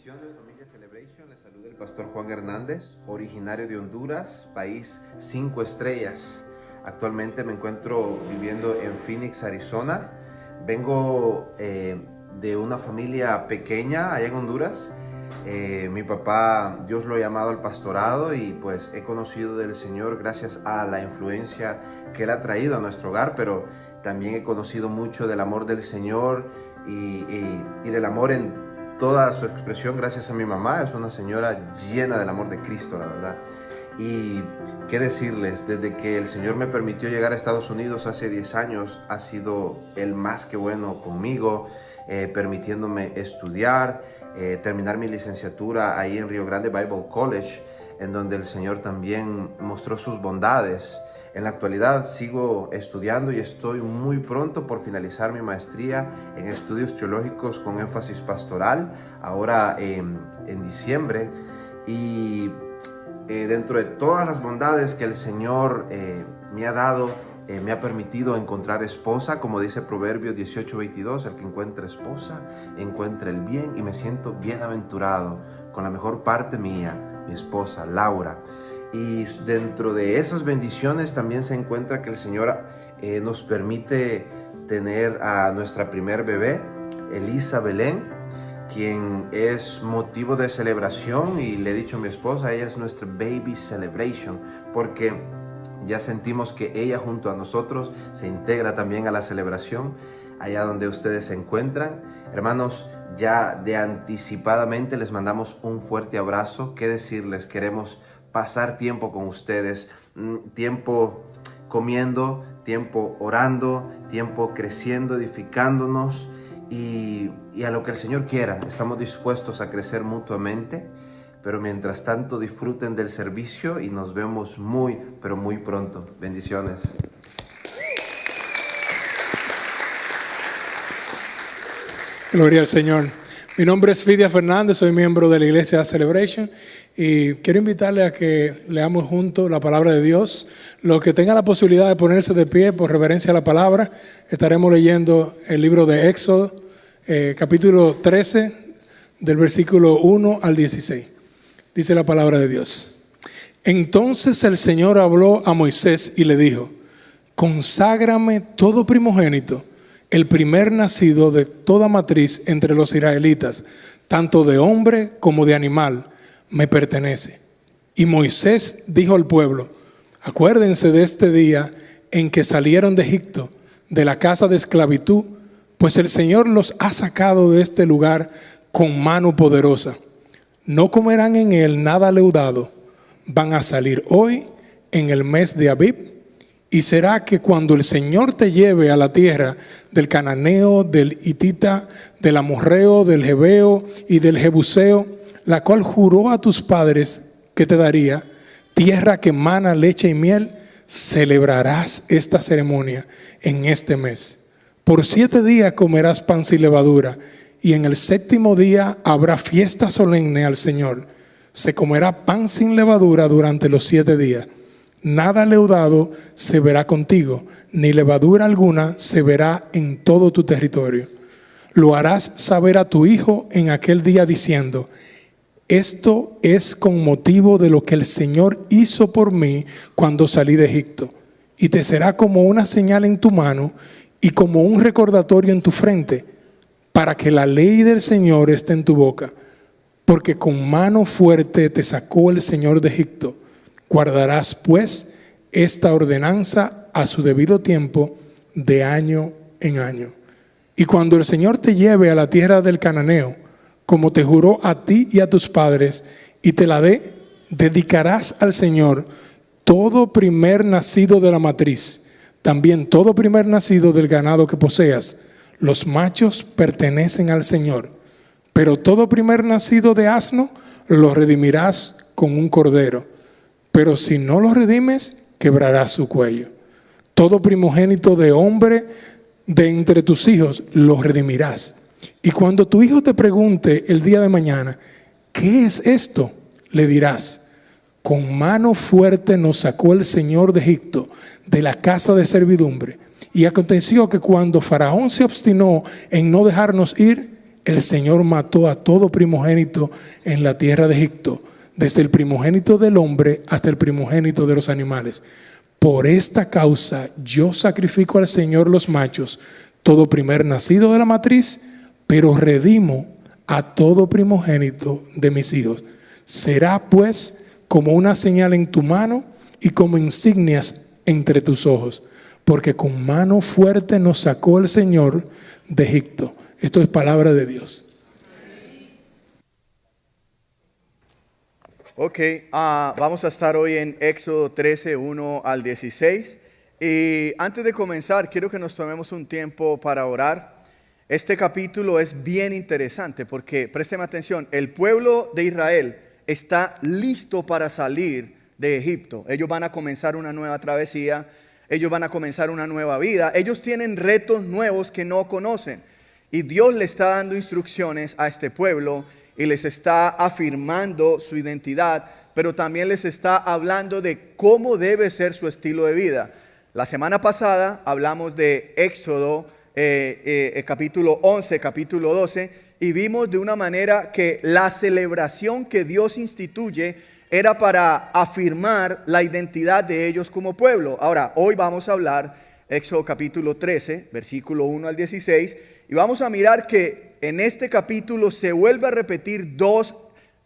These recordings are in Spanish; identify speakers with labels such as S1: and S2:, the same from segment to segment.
S1: Bendiciones, familia Celebration. Les saluda el pastor Juan Hernández, originario de Honduras, país 5 estrellas. Actualmente me encuentro viviendo en Phoenix, Arizona. Vengo de una familia pequeña allá en Honduras. Mi papá, Dios lo ha llamado al pastorado y pues he conocido del Señor gracias a la influencia que Él ha traído a nuestro hogar, pero también he conocido mucho del amor del Señor y del amor en toda su expresión gracias a mi mamá. Es una señora llena del amor de Cristo, la verdad. Y qué decirles, desde que el Señor me permitió llegar a Estados Unidos hace 10 años, ha sido el más que bueno conmigo, permitiéndome estudiar, terminar mi licenciatura ahí en Rio Grande Bible College, en donde el Señor también mostró sus bondades. En la actualidad sigo estudiando y estoy muy pronto por finalizar mi maestría en estudios teológicos con énfasis pastoral, ahora en diciembre. Y dentro de todas las bondades que el Señor me ha dado, me ha permitido encontrar esposa, como dice Proverbios 18:22, el que encuentra esposa, encuentra el bien, y me siento bienaventurado con la mejor parte mía, mi esposa, Laura. Y dentro de esas bendiciones también se encuentra que el Señor nos permite tener a nuestra primer bebé, Elisa Belén, quien es motivo de celebración, y le he dicho a mi esposa, ella es nuestra baby celebration, porque ya sentimos que ella junto a nosotros se integra también a la celebración allá donde ustedes se encuentran. Hermanos, ya de anticipadamente les mandamos un fuerte abrazo. ¿Qué decirles? Queremos pasar tiempo con ustedes, tiempo comiendo, tiempo orando, tiempo creciendo, edificándonos y a lo que el Señor quiera. Estamos dispuestos a crecer mutuamente, pero mientras tanto disfruten del servicio y nos vemos muy, pero muy pronto. Bendiciones.
S2: Gloria al Señor. Mi nombre es Fidia Fernández, soy miembro de la iglesia Celebration y quiero invitarle a que leamos juntos la palabra de Dios. Los que tengan la posibilidad de ponerse de pie por reverencia a la palabra, estaremos leyendo el libro de Éxodo, capítulo 13, del versículo 1 al 16. Dice la palabra de Dios. Entonces el Señor habló a Moisés y le dijo: conságrame todo primogénito, el primer nacido de toda matriz entre los israelitas, tanto de hombre como de animal, me pertenece. Y Moisés dijo al pueblo: acuérdense de este día en que salieron de Egipto, de la casa de esclavitud, pues el Señor los ha sacado de este lugar con mano poderosa. No comerán en él nada leudado. Van a salir hoy en el mes de Abib. Y será que cuando el Señor te lleve a la tierra del cananeo, del hitita, del amorreo, del jebeo y del jebuseo, la cual juró a tus padres que te daría, tierra que mana leche y miel, celebrarás esta ceremonia en este mes. Por 7 días comerás pan sin levadura, y en el 7º día habrá fiesta solemne al Señor. Se comerá pan sin levadura durante los 7 días. Nada leudado se verá contigo, ni levadura alguna se verá en todo tu territorio. Lo harás saber a tu hijo en aquel día diciendo: esto es con motivo de lo que el Señor hizo por mí cuando salí de Egipto. Y te será como una señal en tu mano y como un recordatorio en tu frente, para que la ley del Señor esté en tu boca. Porque con mano fuerte te sacó el Señor de Egipto. Guardarás pues esta ordenanza a su debido tiempo, de año en año. Y cuando el Señor te lleve a la tierra del cananeo, como te juró a ti y a tus padres, y te la dé, dedicarás al Señor todo primer nacido de la matriz, también todo primer nacido del ganado que poseas. Los machos pertenecen al Señor, pero todo primer nacido de asno lo redimirás con un cordero. Pero si no lo redimes, quebrarás su cuello. Todo primogénito de hombre de entre tus hijos lo redimirás. Y cuando tu hijo te pregunte el día de mañana: ¿qué es esto?, le dirás: con mano fuerte nos sacó el Señor de Egipto, de la casa de servidumbre. Y aconteció que cuando Faraón se obstinó en no dejarnos ir, el Señor mató a todo primogénito en la tierra de Egipto, desde el primogénito del hombre hasta el primogénito de los animales. Por esta causa yo sacrifico al Señor los machos, todo primer nacido de la matriz, pero redimo a todo primogénito de mis hijos. Será pues como una señal en tu mano y como insignias entre tus ojos, porque con mano fuerte nos sacó el Señor de Egipto. Esto es palabra de Dios.
S3: Ok, vamos a estar hoy en Éxodo 13, 1 al 16. Y antes de comenzar, quiero que nos tomemos un tiempo para orar. Este capítulo es bien interesante porque, présteme atención, el pueblo de Israel está listo para salir de Egipto. Ellos van a comenzar una nueva travesía, ellos van a comenzar una nueva vida. Ellos tienen retos nuevos que no conocen. Y Dios le está dando instrucciones a este pueblo y les está afirmando su identidad, pero también les está hablando de cómo debe ser su estilo de vida. La semana pasada hablamos de Éxodo, capítulo 11, capítulo 12, y vimos de una manera que la celebración que Dios instituye era para afirmar la identidad de ellos como pueblo. Ahora, hoy vamos a hablar Éxodo capítulo 13, versículo 1 al 16, y vamos a mirar que en este capítulo se vuelve a repetir dos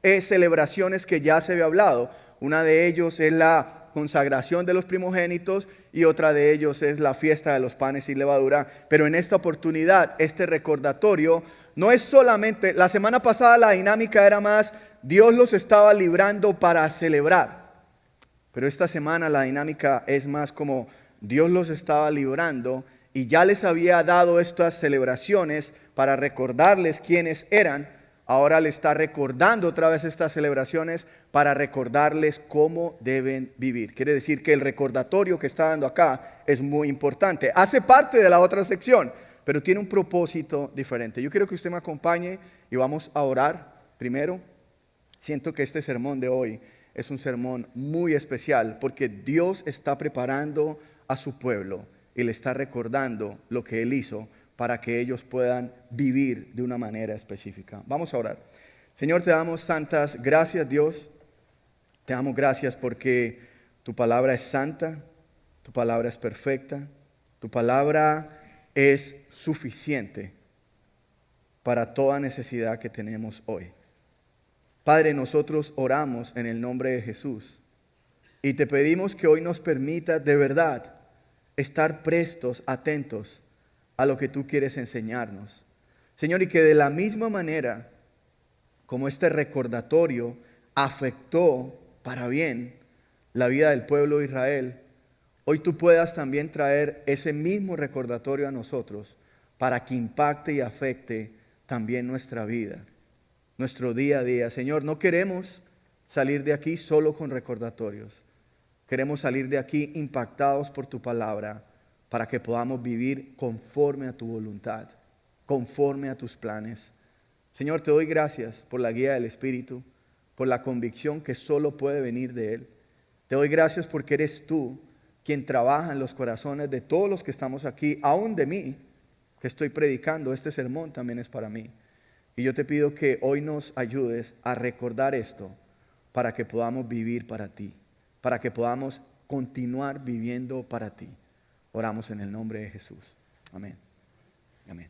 S3: celebraciones que ya se había hablado. Una de ellos es la consagración de los primogénitos y otra de ellos es la fiesta de los panes sin levadura. Pero en esta oportunidad, este recordatorio no es solamente, la semana pasada la dinámica era más, Dios los estaba librando para celebrar. Pero esta semana la dinámica es más como Dios los estaba librando y ya les había dado estas celebraciones para recordarles quiénes eran. Ahora le está recordando otra vez estas celebraciones para recordarles cómo deben vivir. Quiere decir que el recordatorio que está dando acá es muy importante. Hace parte de la otra sección, pero tiene un propósito diferente. Yo quiero que usted me acompañe y vamos a orar primero. Siento que este sermón de hoy es un sermón muy especial porque Dios está preparando a su pueblo y le está recordando lo que Él hizo para que ellos puedan vivir de una manera específica. Vamos a orar. Señor, te damos tantas gracias, Dios. Te damos gracias porque tu palabra es santa, tu palabra es perfecta, tu palabra es suficiente para toda necesidad que tenemos hoy. Padre, nosotros oramos en el nombre de Jesús y te pedimos que hoy nos permita de verdad estar prestos, atentos a lo que tú quieres enseñarnos. Señor, y que de la misma manera como este recordatorio afectó para bien la vida del pueblo de Israel, hoy tú puedas también traer ese mismo recordatorio a nosotros para que impacte y afecte también nuestra vida, nuestro día a día. Señor, no queremos salir de aquí solo con recordatorios. Queremos salir de aquí impactados por tu palabra para que podamos vivir conforme a tu voluntad, conforme a tus planes. Señor, te doy gracias por la guía del Espíritu, por la convicción que solo puede venir de Él. Te doy gracias porque eres tú quien trabaja en los corazones de todos los que estamos aquí, aún de mí, que estoy predicando. Este sermón también es para mí. Y yo te pido que hoy nos ayudes a recordar esto para que podamos vivir para ti, para que podamos continuar viviendo para ti. Oramos en el nombre de Jesús. Amén. Amén.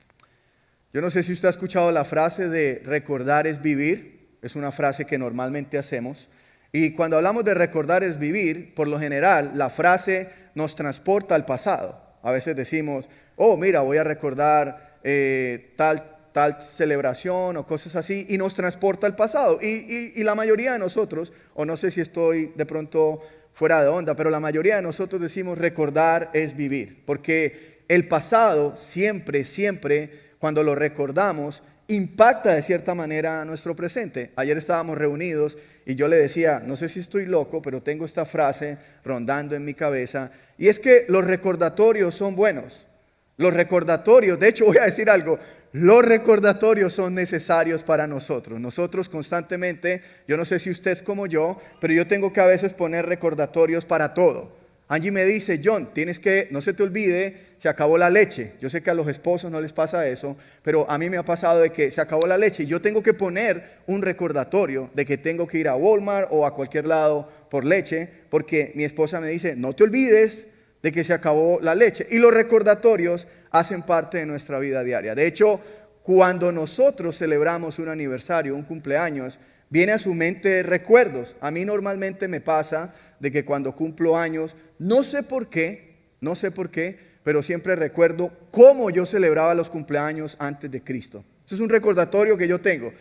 S3: Yo no sé si usted ha escuchado la frase de recordar es vivir. Es una frase que normalmente hacemos. Y cuando hablamos de recordar es vivir, por lo general la frase nos transporta al pasado. A veces decimos, oh mira, voy a recordar tal celebración o cosas así, y nos transporta al pasado. Y la mayoría de nosotros, o no sé si estoy de pronto fuera de onda, pero la mayoría de nosotros decimos recordar es vivir, porque el pasado siempre, cuando lo recordamos, impacta de cierta manera a nuestro presente. Ayer estábamos reunidos y yo le decía, no sé si estoy loco, pero tengo esta frase rondando en mi cabeza, y es que los recordatorios son buenos. Los recordatorios, de hecho voy a decir algo, los recordatorios son necesarios para nosotros. Nosotros constantemente, yo no sé si usted es como yo, pero yo tengo que a veces poner recordatorios para todo. Angie me dice, John, tienes que, no se te olvide, se acabó la leche. Yo sé que a los esposos no les pasa eso, pero a mí me ha pasado de que se acabó la leche y yo tengo que poner un recordatorio de que tengo que ir a Walmart o a cualquier lado por leche, porque mi esposa me dice, no te olvides de que se acabó la leche. Y los recordatorios hacen parte de nuestra vida diaria. De hecho, cuando nosotros celebramos un aniversario, un cumpleaños, viene a su mente recuerdos. A mí normalmente me pasa de que cuando cumplo años, no sé por qué, pero siempre recuerdo cómo yo celebraba los cumpleaños antes de Cristo. Eso es un recordatorio que yo tengo.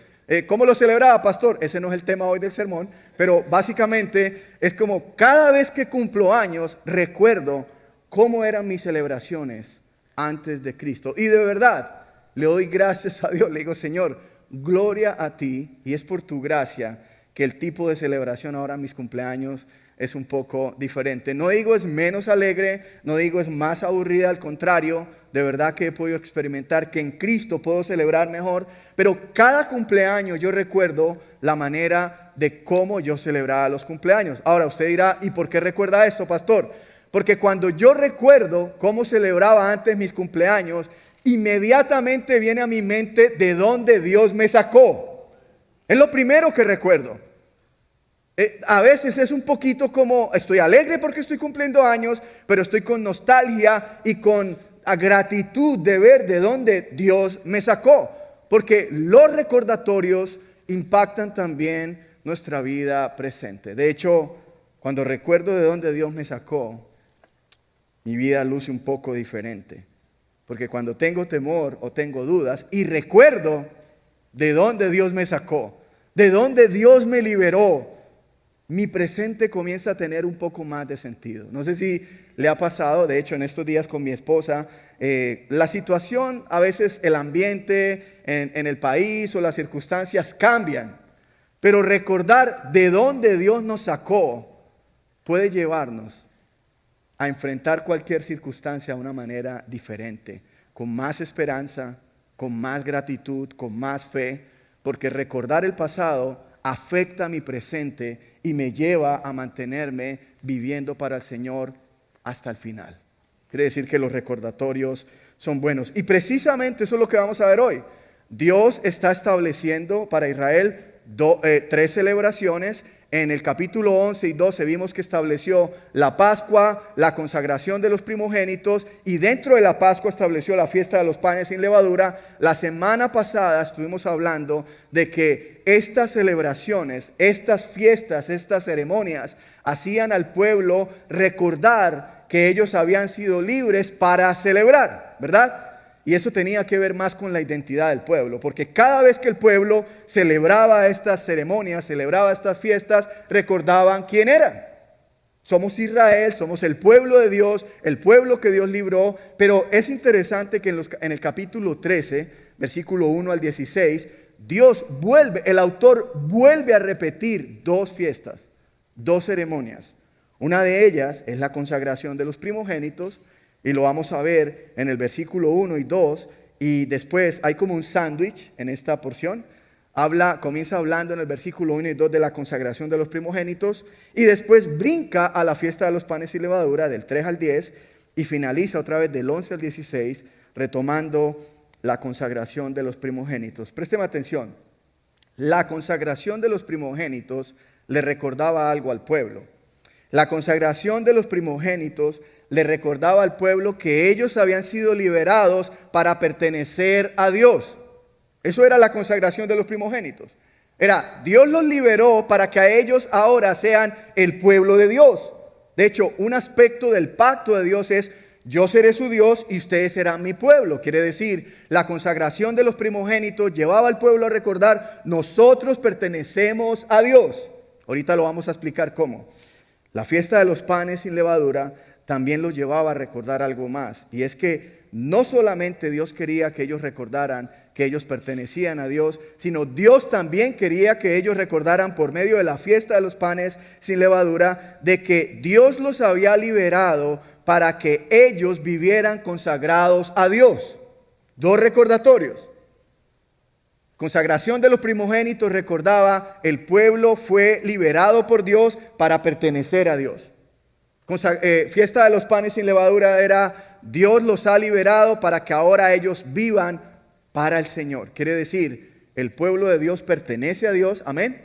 S3: ¿Cómo lo celebraba, pastor? Ese no es el tema hoy del sermón, pero básicamente es como cada vez que cumplo años, recuerdo cómo eran mis celebraciones antes de Cristo. Y de verdad, le doy gracias a Dios. Le digo, Señor, gloria a ti, y es por tu gracia que el tipo de celebración ahora en mis cumpleaños es un poco diferente. No digo es menos alegre, no digo es más aburrida, al contrario, de verdad que he podido experimentar que en Cristo puedo celebrar mejor, pero cada cumpleaños yo recuerdo la manera de cómo yo celebraba los cumpleaños. Ahora usted dirá, ¿y por qué recuerda esto, pastor? Porque cuando yo recuerdo cómo celebraba antes mis cumpleaños, inmediatamente viene a mi mente de dónde Dios me sacó. Es lo primero que recuerdo. A veces es un poquito como, estoy alegre porque estoy cumpliendo años, pero estoy con nostalgia y con gratitud de ver de dónde Dios me sacó. Porque los recordatorios impactan también nuestra vida presente. De hecho, cuando recuerdo de dónde Dios me sacó, mi vida luce un poco diferente. Porque cuando tengo temor o tengo dudas y recuerdo de dónde Dios me sacó, de dónde Dios me liberó, mi presente comienza a tener un poco más de sentido. No sé si le ha pasado, de hecho en estos días con mi esposa, la situación, a veces el ambiente en el país o las circunstancias cambian, pero recordar de dónde Dios nos sacó puede llevarnos a enfrentar cualquier circunstancia de una manera diferente, con más esperanza, con más gratitud, con más fe, porque recordar el pasado afecta mi presente y me lleva a mantenerme viviendo para el Señor hasta el final. Quiere decir que los recordatorios son buenos. Y precisamente eso es lo que vamos a ver hoy. Dios está estableciendo para Israel 3 celebraciones. En el capítulo 11 y 12 vimos que estableció la Pascua, la consagración de los primogénitos, y dentro de la Pascua estableció la fiesta de los panes sin levadura. La semana pasada estuvimos hablando de que estas celebraciones, estas fiestas, estas ceremonias hacían al pueblo recordar que ellos habían sido libres para celebrar, ¿verdad? Y eso tenía que ver más con la identidad del pueblo, porque cada vez que el pueblo celebraba estas ceremonias, celebraba estas fiestas, recordaban quién eran. Somos Israel, somos el pueblo de Dios, el pueblo que Dios libró, pero es interesante que en el capítulo 13, versículo 1 al 16, el autor vuelve a repetir 2 fiestas, 2 ceremonias. Una de ellas es la consagración de los primogénitos, y lo vamos a ver en el versículo 1 y 2, y después hay como un sándwich en esta porción. Comienza hablando en el versículo 1 y 2 de la consagración de los primogénitos, y después brinca a la fiesta de los panes y levadura del 3 al 10, y finaliza otra vez del 11 al 16, retomando la consagración de los primogénitos. Présteme atención, la consagración de los primogénitos le recordaba algo al pueblo. La consagración de los primogénitos le recordaba al pueblo que ellos habían sido liberados para pertenecer a Dios. Eso era la consagración de los primogénitos. Era, Dios los liberó para que a ellos ahora sean el pueblo de Dios. De hecho, un aspecto del pacto de Dios es, yo seré su Dios y ustedes serán mi pueblo. Quiere decir, la consagración de los primogénitos llevaba al pueblo a recordar, nosotros pertenecemos a Dios. Ahorita lo vamos a explicar cómo. La fiesta de los panes sin levadura también los llevaba a recordar algo más. Y es que no solamente Dios quería que ellos recordaran que ellos pertenecían a Dios, sino Dios también quería que ellos recordaran por medio de la fiesta de los panes sin levadura de que Dios los había liberado para que ellos vivieran consagrados a Dios. 2 recordatorios. Consagración de los primogénitos recordaba, el pueblo fue liberado por Dios para pertenecer a Dios. Fiesta de los panes sin levadura era Dios los ha liberado para que ahora ellos vivan para el Señor. Quiere decir, el pueblo de Dios pertenece a Dios, amén,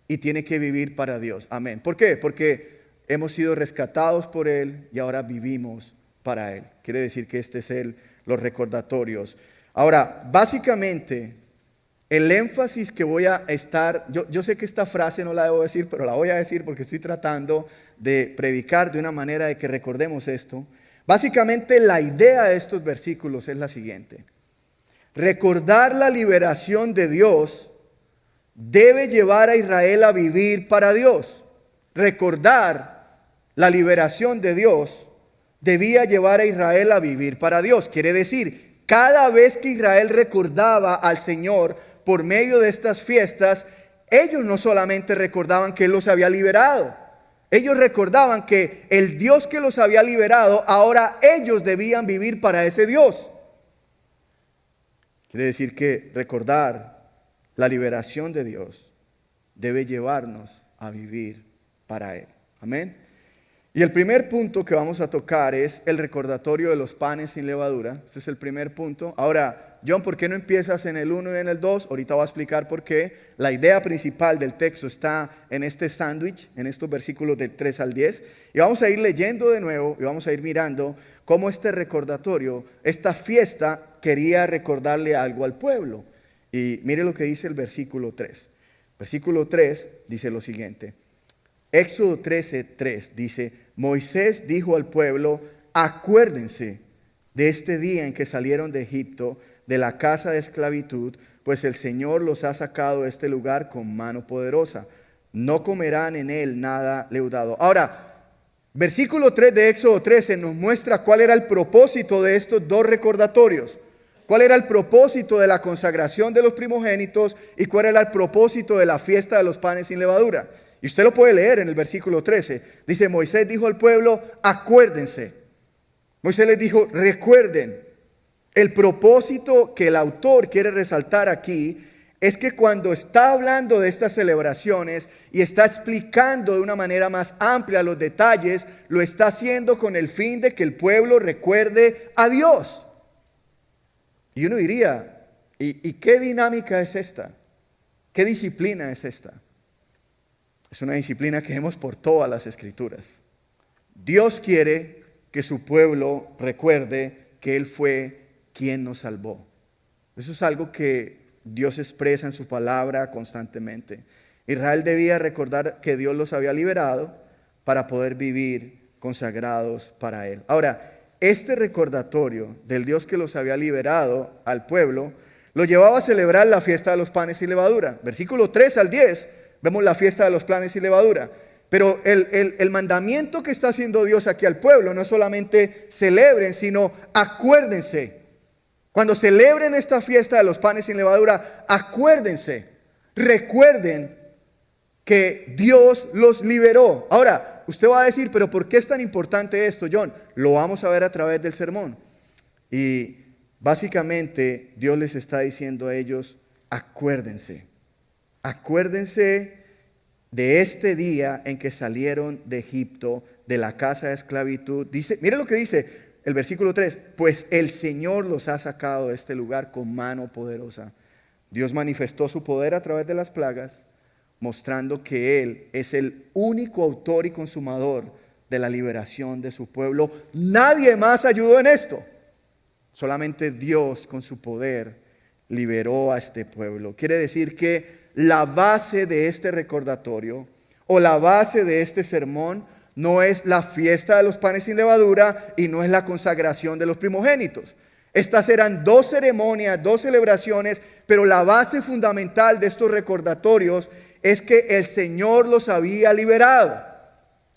S3: y tiene que vivir para Dios, amén. ¿Por qué? Porque hemos sido rescatados por Él y ahora vivimos para Él. Quiere decir que este es los recordatorios. Ahora, básicamente, el énfasis que voy a estar, yo sé que esta frase no la debo decir, pero la voy a decir porque estoy tratando de predicar de una manera de que recordemos esto. Básicamente la idea de estos versículos es la siguiente: recordar la liberación de Dios debe llevar a Israel a vivir para Dios. Recordar la liberación de Dios debía llevar a Israel a vivir para Dios. Quiere decir, cada vez que Israel recordaba al Señor por medio de estas fiestas, ellos no solamente recordaban que Él los había liberado, ellos recordaban que el Dios que los había liberado, ahora ellos debían vivir para ese Dios. Quiere decir que recordar la liberación de Dios debe llevarnos a vivir para Él. Amén. Y el primer punto que vamos a tocar es el recordatorio de los panes sin levadura. Este es el primer punto. Ahora, John, ¿por qué no empiezas en el 1 y en el 2? Ahorita voy a explicar por qué. La idea principal del texto está en este sándwich, en estos versículos del 3 al 10. Y vamos a ir leyendo de nuevo y vamos a ir mirando cómo este recordatorio, esta fiesta, quería recordarle algo al pueblo. Y mire lo que dice el versículo 3. Versículo 3 dice lo siguiente. Éxodo 13:3 dice: Moisés dijo al pueblo: acuérdense de este día en que salieron de Egipto, de la casa de esclavitud, pues el Señor los ha sacado de este lugar con mano poderosa. No comerán en él nada leudado. Ahora, versículo 3 de Éxodo 13 nos muestra cuál era el propósito de estos dos recordatorios. ¿Cuál era el propósito de la consagración de los primogénitos y cuál era el propósito de la fiesta de los panes sin levadura? Y usted lo puede leer en el versículo 13. Dice: Moisés dijo al pueblo: acuérdense. Moisés les dijo: recuerden. El propósito que el autor quiere resaltar aquí es que cuando está hablando de estas celebraciones y está explicando de una manera más amplia los detalles, lo está haciendo con el fin de que el pueblo recuerde a Dios. Y uno diría, ¿y qué dinámica es esta? ¿Qué disciplina es esta? Es una disciplina que vemos por todas las escrituras. Dios quiere que su pueblo recuerde que Él fue quien nos salvó. Eso es algo que Dios expresa en su palabra constantemente. Israel debía recordar que Dios los había liberado para poder vivir consagrados para Él. Ahora, este recordatorio del Dios que los había liberado al pueblo lo llevaba a celebrar la fiesta de los panes sin levadura. Versículo 3 al 10 vemos la fiesta de los panes sin levadura. Pero el mandamiento que está haciendo Dios aquí al pueblo no solamente celebren, sino acuérdense. Cuando celebren esta fiesta de los panes sin levadura, acuérdense, recuerden que Dios los liberó. Ahora, usted va a decir, pero ¿por qué es tan importante esto, John? Lo vamos a ver a través del sermón. Y básicamente Dios les está diciendo a ellos: acuérdense. Acuérdense de este día en que salieron de Egipto, de la casa de esclavitud. Dice, mire lo que dice el versículo 3, pues el Señor los ha sacado de este lugar con mano poderosa. Dios manifestó su poder a través de las plagas, mostrando que Él es el único autor y consumador de la liberación de su pueblo. Nadie más ayudó en esto. Solamente Dios con su poder liberó a este pueblo. Quiere decir que la base de este recordatorio o la base de este sermón no es la fiesta de los panes sin levadura y no es la consagración de los primogénitos. Estas eran dos ceremonias, dos celebraciones, pero la base fundamental de estos recordatorios es que el Señor los había liberado.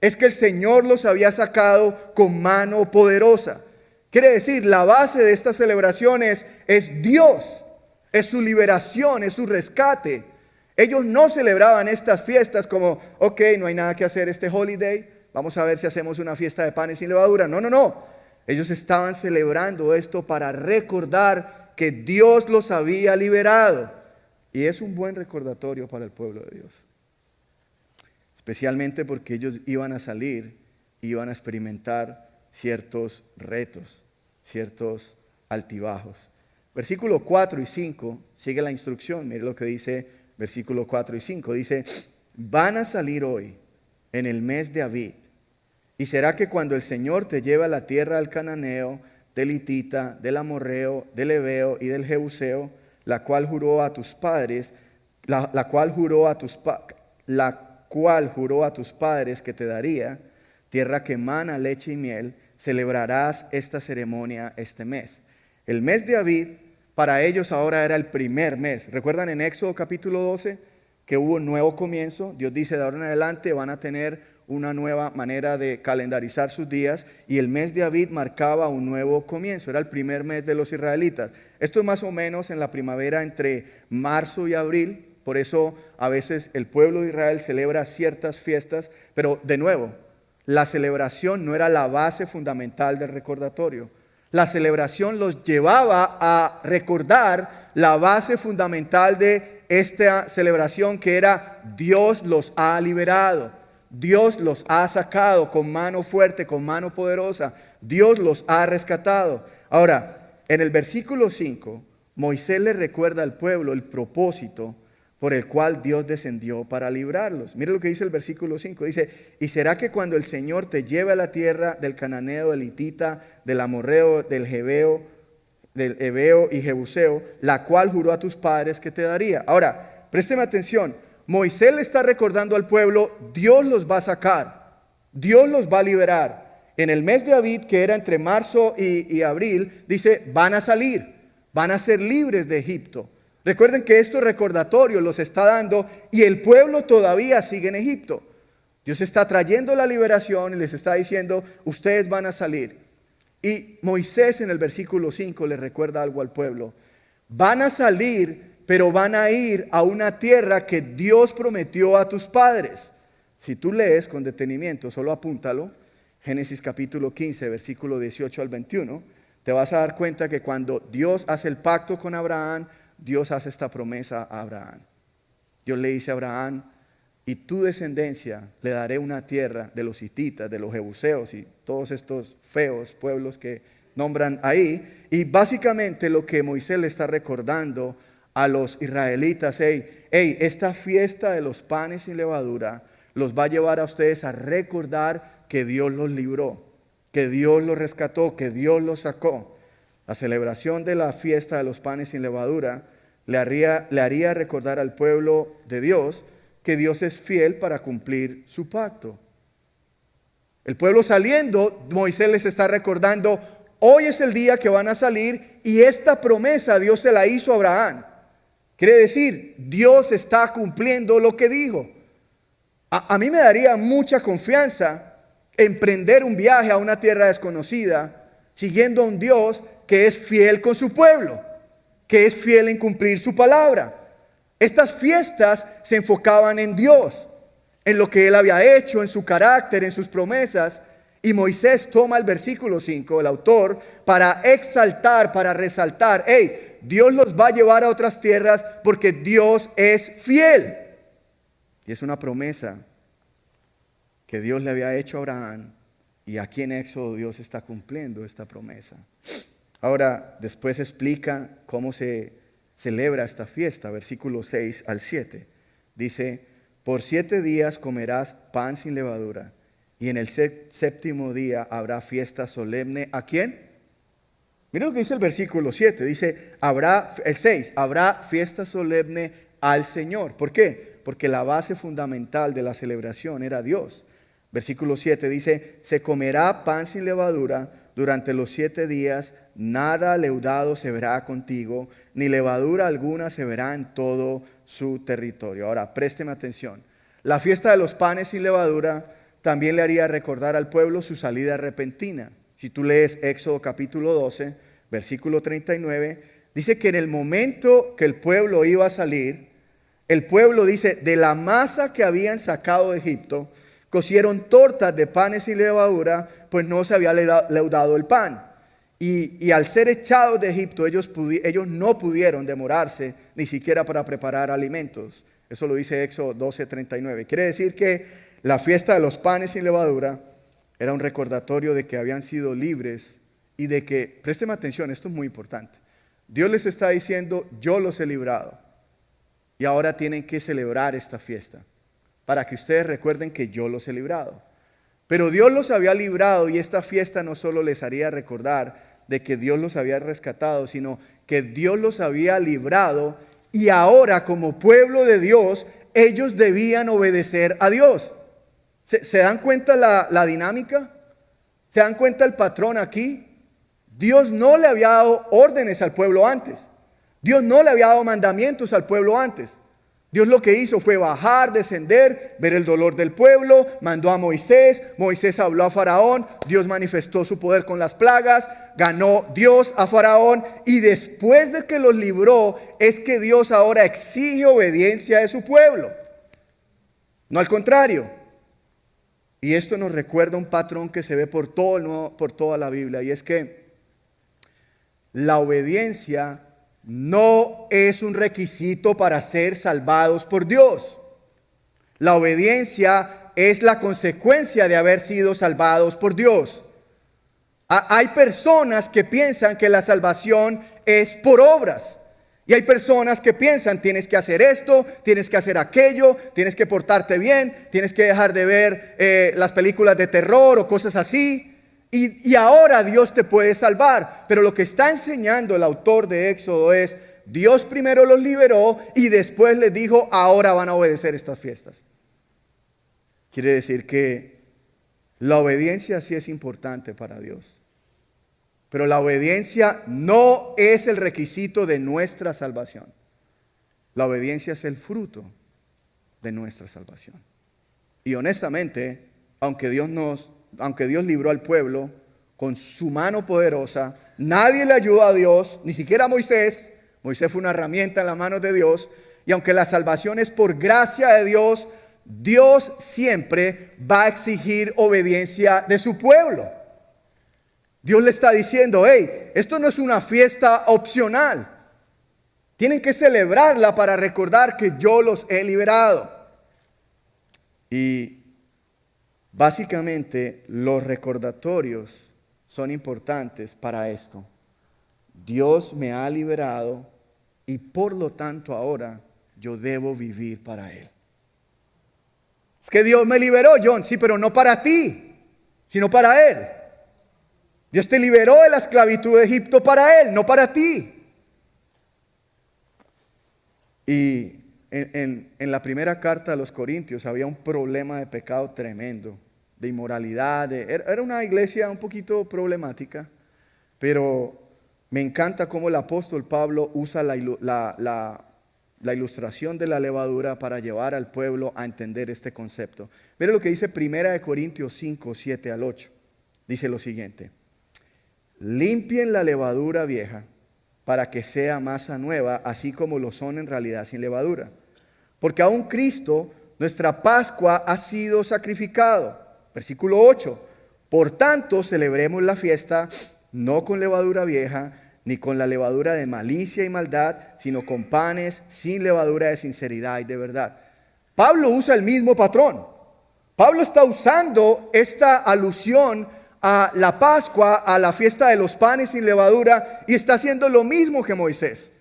S3: Es que el Señor los había sacado con mano poderosa. Quiere decir, la base de estas celebraciones es Dios, es su liberación, es su rescate. Ellos no celebraban estas fiestas como, ok, no hay nada que hacer este holiday, vamos a ver si hacemos una fiesta de panes sin levadura. No, no, no. Ellos estaban celebrando esto para recordar que Dios los había liberado. Y es un buen recordatorio para el pueblo de Dios. Especialmente porque ellos iban a salir iban a experimentar ciertos retos, ciertos altibajos. Versículo 4 y 5 sigue la instrucción. Mire lo que dice versículo 4 y 5. Dice, van a salir hoy en el mes de Abib. Y será que cuando el Señor te lleve a la tierra del cananeo, del hitita, del amorreo, del heveo y del jebuseo, la cual juró a tus padres, la cual juró a tus padres que te daría, tierra que emana leche y miel, celebrarás esta ceremonia este mes. El mes de Abib para ellos ahora era el primer mes. ¿Recuerdan en Éxodo capítulo 12 que hubo un nuevo comienzo? Dios dice, de ahora en adelante van a tener una nueva manera de calendarizar sus días, y el mes de Abib marcaba un nuevo comienzo. Era el primer mes de los israelitas. Esto es más o menos en la primavera entre marzo y abril. Por eso a veces el pueblo de Israel celebra ciertas fiestas, pero de nuevo, la celebración no era la base fundamental del recordatorio. La celebración los llevaba a recordar la base fundamental de esta celebración, que era Dios los ha liberado, Dios los ha sacado con mano fuerte, con mano poderosa, Dios los ha rescatado. Ahora, en el versículo 5, Moisés le recuerda al pueblo el propósito por el cual Dios descendió para librarlos. Mire lo que dice el versículo 5. Dice, y será que cuando el Señor te lleve a la tierra del cananeo, del hitita, del amorreo, del heveo y jebuseo, la cual juró a tus padres que te daría. Ahora, présteme atención. Moisés le está recordando al pueblo, Dios los va a sacar, Dios los va a liberar. En el mes de Abib, que era entre marzo y abril, dice, van a salir, van a ser libres de Egipto. Recuerden que estos recordatorios los está dando y el pueblo todavía sigue en Egipto. Dios está trayendo la liberación y les está diciendo, ustedes van a salir. Y Moisés en el versículo 5 le recuerda algo al pueblo. Van a salir, pero van a ir a una tierra que Dios prometió a tus padres. Si tú lees con detenimiento, solo apúntalo, Génesis capítulo 15, versículo 18 al 21, te vas a dar cuenta que cuando Dios hace el pacto con Abraham, Dios hace esta promesa a Abraham. Dios le dice a Abraham, y tu descendencia le daré una tierra de los hititas, de los jebuseos y todos estos feos pueblos que nombran ahí. Y básicamente lo que Moisés le está recordando a los israelitas, esta fiesta de los panes sin levadura los va a llevar a ustedes a recordar que Dios los libró, que Dios los rescató, que Dios los sacó. La celebración de la fiesta de los panes sin levadura le haría recordar al pueblo de Dios que Dios es fiel para cumplir su pacto. El pueblo saliendo, Moisés les está recordando, hoy es el día que van a salir y esta promesa Dios se la hizo a Abraham. Quiere decir, Dios está cumpliendo lo que dijo. A mí me daría mucha confianza emprender un viaje a una tierra desconocida, siguiendo a un Dios que es fiel con su pueblo, que es fiel en cumplir su palabra. Estas fiestas se enfocaban en Dios, en lo que Él había hecho, en su carácter, en sus promesas. Y Moisés toma el versículo 5, el autor, para exaltar, para resaltar, Dios los va a llevar a otras tierras porque Dios es fiel. Y es una promesa que Dios le había hecho a Abraham, y aquí en Éxodo Dios está cumpliendo esta promesa. Ahora, después explica cómo se celebra esta fiesta, versículos 6 al 7. Dice, por 7 días comerás pan sin levadura, y en el séptimo día habrá fiesta solemne. ¿A quién? Mira lo que dice el versículo 7. Dice, el 6, habrá fiesta solemne al Señor. ¿Por qué? Porque la base fundamental de la celebración era Dios. Versículo 7 dice, se comerá pan sin levadura durante los 7 días, nada leudado se verá contigo, ni levadura alguna se verá en todo su territorio. Ahora, présteme atención. La fiesta de los panes sin levadura también le haría recordar al pueblo su salida repentina. Si tú lees Éxodo capítulo 12, versículo 39, dice que en el momento que el pueblo iba a salir, el pueblo dice, de la masa que habían sacado de Egipto, cocieron tortas de panes sin levadura, pues no se había leudado el pan. Y al ser echados de Egipto, ellos no pudieron demorarse ni siquiera para preparar alimentos. Eso lo dice Éxodo 12:39. Quiere decir que la fiesta de los panes sin levadura Era un recordatorio de que habían sido libres y de que, présteme atención, esto es muy importante. Dios les está diciendo, yo los he librado y ahora tienen que celebrar esta fiesta para que ustedes recuerden que yo los he librado. Pero Dios los había librado y esta fiesta no solo les haría recordar de que Dios los había rescatado, sino que Dios los había librado y ahora como pueblo de Dios, ellos debían obedecer a Dios. ¿Se dan cuenta la dinámica? ¿Se dan cuenta el patrón aquí? Dios no le había dado órdenes al pueblo antes. Dios no le había dado mandamientos al pueblo antes. Dios lo que hizo fue bajar, descender, ver el dolor del pueblo, mandó a Moisés, Moisés habló a Faraón, Dios manifestó su poder con las plagas, ganó Dios a Faraón y después de que los libró es que Dios ahora exige obediencia de su pueblo. No al contrario. Y esto nos recuerda un patrón que se ve por toda la Biblia y es que la obediencia no es un requisito para ser salvados por Dios. La obediencia es la consecuencia de haber sido salvados por Dios. Hay personas que piensan que la salvación es por obras. Y hay personas que piensan, tienes que hacer esto, tienes que hacer aquello, tienes que portarte bien, tienes que dejar de ver las películas de terror o cosas así. Y ahora Dios te puede salvar. Pero lo que está enseñando el autor de Éxodo es, Dios primero los liberó y después les dijo, ahora van a obedecer estas fiestas. Quiere decir que la obediencia sí es importante para Dios. Pero la obediencia no es el requisito de nuestra salvación. La obediencia es el fruto de nuestra salvación. Y honestamente, aunque Dios libró al pueblo con su mano poderosa, nadie le ayudó a Dios, ni siquiera Moisés. Moisés fue una herramienta en las manos de Dios. Y aunque la salvación es por gracia de Dios, Dios siempre va a exigir obediencia de su pueblo. Dios le está diciendo, hey, esto no es una fiesta opcional. Tienen que celebrarla para recordar que yo los he liberado. Y básicamente los recordatorios son importantes para esto. Dios me ha liberado y por lo tanto ahora yo debo vivir para Él. Es que Dios me liberó, John, sí, pero no para ti, sino para Él. Dios te liberó de la esclavitud de Egipto para Él, no para ti. Y en la primera carta a los Corintios había un problema de pecado tremendo, de inmoralidad. Era una iglesia un poquito problemática, pero me encanta cómo el apóstol Pablo usa la ilustración de la levadura para llevar al pueblo a entender este concepto. Mire lo que dice 1 Corintios 5, 7 al 8. Dice lo siguiente. Limpien la levadura vieja para que sea masa nueva, así como lo son en realidad sin levadura. Porque aún Cristo, nuestra Pascua, ha sido sacrificado. Versículo 8. Por tanto, celebremos la fiesta no con levadura vieja, ni con la levadura de malicia y maldad, sino con panes sin levadura de sinceridad y de verdad. Pablo usa el mismo patrón. Pablo está usando esta alusión a la Pascua, a la fiesta de los panes sin levadura, y está haciendo lo mismo que Moisés.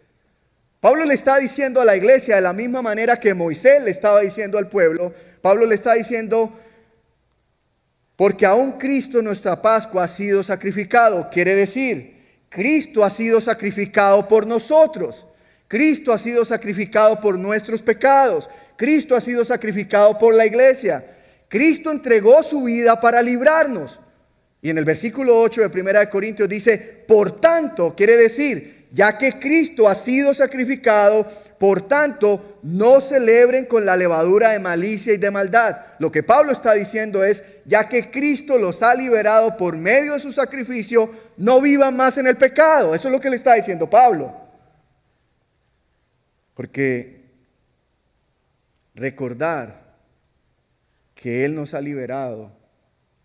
S3: Pablo le está diciendo a la iglesia de la misma manera que Moisés le estaba diciendo al pueblo. Pablo le está diciendo, porque aún Cristo nuestra Pascua ha sido sacrificado. Quiere decir, Cristo ha sido sacrificado por nosotros. Cristo ha sido sacrificado por nuestros pecados. Cristo ha sido sacrificado por la iglesia. Cristo entregó su vida para librarnos. Y en el versículo 8 de 1 Corintios dice, por tanto, quiere decir, ya que Cristo ha sido sacrificado, por tanto, no celebren con la levadura de malicia y de maldad. Lo que Pablo está diciendo es, ya que Cristo los ha liberado por medio de su sacrificio, no vivan más en el pecado. Eso es lo que le está diciendo Pablo. Porque recordar que Él nos ha liberado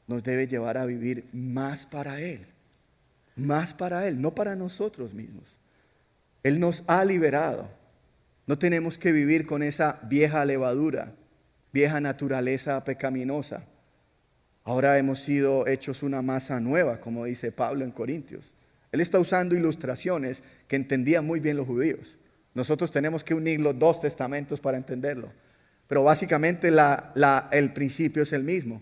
S3: nos debe llevar a vivir más para Él, no para nosotros mismos. Él nos ha liberado. No tenemos que vivir con esa vieja levadura, vieja naturaleza pecaminosa. Ahora hemos sido hechos una masa nueva, como dice Pablo en Corintios. Él está usando ilustraciones que entendían muy bien los judíos. Nosotros tenemos que unir los dos testamentos para entenderlo. Pero básicamente el principio es el mismo.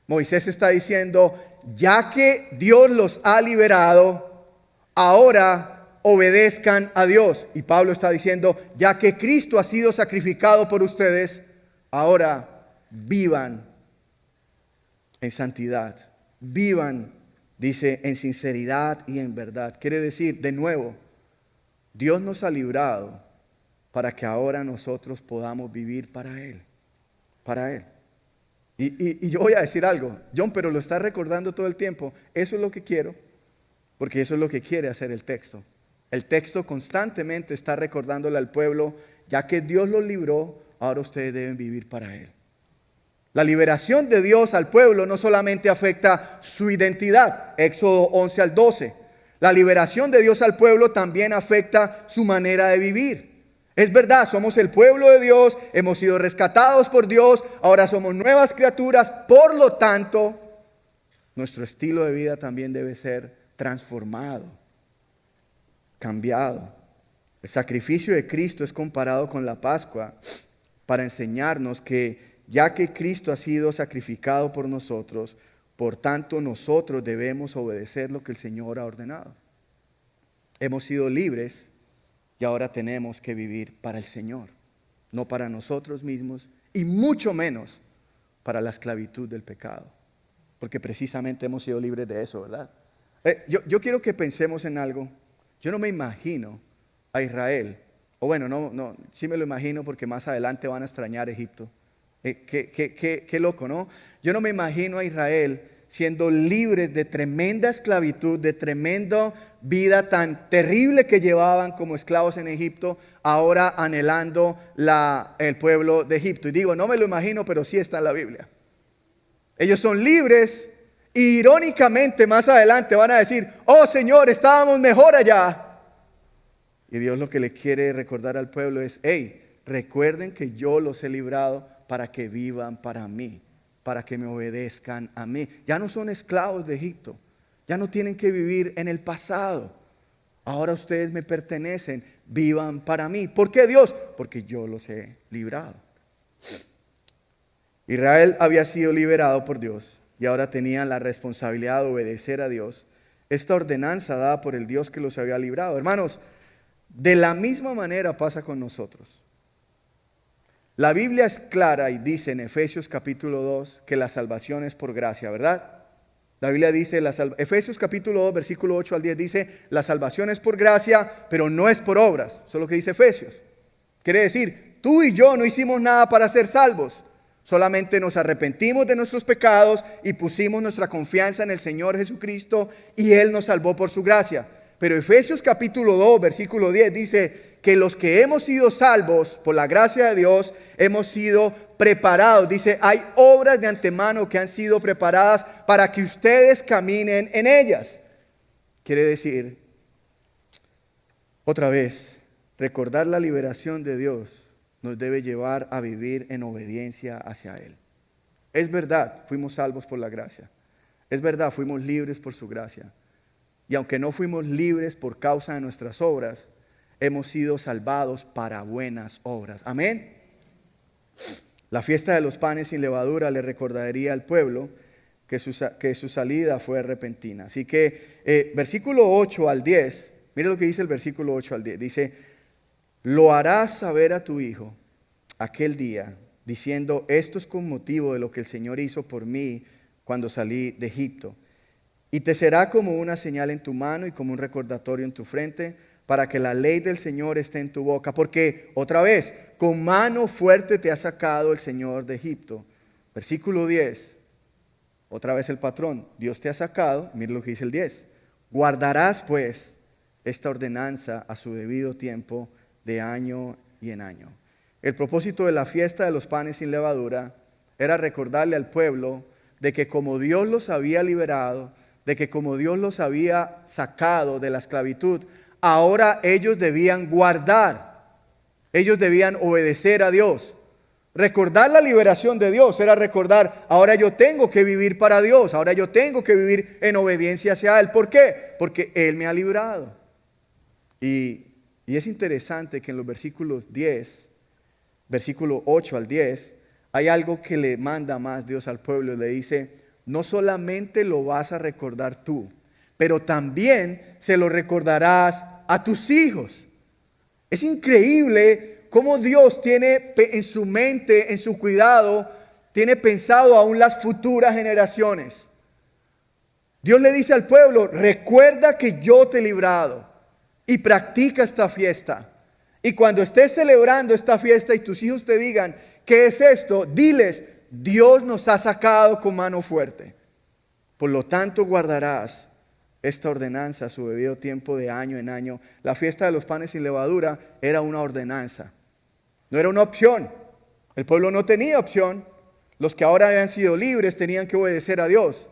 S3: Moisés está diciendo, ya que Dios los ha liberado, ahora obedezcan a Dios. Y Pablo está diciendo, ya que Cristo ha sido sacrificado por ustedes, ahora vivan en santidad. Vivan, dice, en sinceridad y en verdad. Quiere decir, de nuevo, Dios nos ha librado para que ahora nosotros podamos vivir para Él. Para Él. Y yo voy a decir algo, John, pero lo está recordando todo el tiempo. Eso es lo que quiero, porque eso es lo que quiere hacer el texto. El texto constantemente está recordándole al pueblo, ya que Dios los libró, ahora ustedes deben vivir para Él. La liberación de Dios al pueblo no solamente afecta su identidad, Éxodo 11 al 12. La liberación de Dios al pueblo también afecta su manera de vivir. Es verdad, somos el pueblo de Dios, hemos sido rescatados por Dios, ahora somos nuevas criaturas, por lo tanto, nuestro estilo de vida también debe ser transformado, cambiado. El sacrificio de Cristo es comparado con la Pascua para enseñarnos que ya que Cristo ha sido sacrificado por nosotros, por tanto nosotros debemos obedecer lo que el Señor ha ordenado. Hemos sido libres y ahora tenemos que vivir para el Señor, no para nosotros mismos y mucho menos para la esclavitud del pecado, porque precisamente hemos sido libres de eso, ¿verdad? Yo quiero que pensemos en algo. Yo no me imagino a Israel, o bueno, no, sí me lo imagino porque más adelante van a extrañar Egipto. Qué loco, ¿no? Yo no me imagino a Israel siendo libres de tremenda esclavitud, de tremenda vida tan terrible que llevaban como esclavos en Egipto, ahora anhelando el pueblo de Egipto. Y digo, no me lo imagino, pero sí está en la Biblia. Ellos son libres y irónicamente más adelante van a decir, oh Señor, estábamos mejor allá. Y Dios lo que le quiere recordar al pueblo es, hey, recuerden que yo los he librado para que vivan para mí, para que me obedezcan a mí. Ya no son esclavos de Egipto, ya no tienen que vivir en el pasado. Ahora ustedes me pertenecen, vivan para mí. ¿Por qué Dios? Porque yo los he librado. Israel había sido liberado por Dios y ahora tenían la responsabilidad de obedecer a Dios. Esta ordenanza dada por el Dios que los había librado. Hermanos, de la misma manera pasa con nosotros. La Biblia es clara y dice en Efesios capítulo 2 que la salvación es por gracia, ¿verdad? La Biblia dice, Efesios capítulo 2, versículo 8 al 10 dice, la salvación es por gracia, pero no es por obras. Eso es lo que dice Efesios. Quiere decir, tú y yo no hicimos nada para ser salvos. Solamente nos arrepentimos de nuestros pecados y pusimos nuestra confianza en el Señor Jesucristo y Él nos salvó por su gracia. Pero Efesios capítulo 2, versículo 10 dice que los que hemos sido salvos por la gracia de Dios, hemos sido preparados. Dice, hay obras de antemano que han sido preparadas para que ustedes caminen en ellas. Quiere decir, otra vez, recordar la liberación de Dios nos debe llevar a vivir en obediencia hacia Él. Es verdad, fuimos salvos por la gracia. Es verdad, fuimos libres por su gracia. Y aunque no fuimos libres por causa de nuestras obras, hemos sido salvados para buenas obras. Amén. La fiesta de los panes sin levadura le recordaría al pueblo que su salida fue repentina. Así que versículo 8 al 10, mire lo que dice el versículo 8 al 10. Dice, lo harás saber a tu hijo aquel día, diciendo, esto es con motivo de lo que el Señor hizo por mí cuando salí de Egipto. Y te será como una señal en tu mano y como un recordatorio en tu frente, para que la ley del Señor esté en tu boca. Porque, otra vez, con mano fuerte te ha sacado el Señor de Egipto. Versículo 10, otra vez el patrón, Dios te ha sacado, mire lo que dice el 10. Guardarás pues esta ordenanza a su debido tiempo, de año y en año. El propósito de la fiesta de los panes sin levadura era recordarle al pueblo de que como Dios los había liberado, de que como Dios los había sacado de la esclavitud, ahora ellos debían guardar, ellos debían obedecer a Dios. Recordar la liberación de Dios era recordar, ahora yo tengo que vivir para Dios, ahora yo tengo que vivir en obediencia hacia Él. ¿Por qué? Porque Él me ha librado. Y es interesante que en los versículos 10, versículo 8 al 10, hay algo que le manda más Dios al pueblo. Le dice, no solamente lo vas a recordar tú, pero también se lo recordarás a tus hijos. Es increíble cómo Dios tiene en su mente, en su cuidado, tiene pensado aún las futuras generaciones. Dios le dice al pueblo, recuerda que yo te he librado y practica esta fiesta. Y cuando estés celebrando esta fiesta y tus hijos te digan, ¿qué es esto? Diles, Dios nos ha sacado con mano fuerte. Por lo tanto guardarás esta ordenanza a su debido tiempo de año en año. La fiesta de los panes sin levadura era una ordenanza. No era una opción. El pueblo no tenía opción. Los que ahora habían sido libres tenían que obedecer a Dios.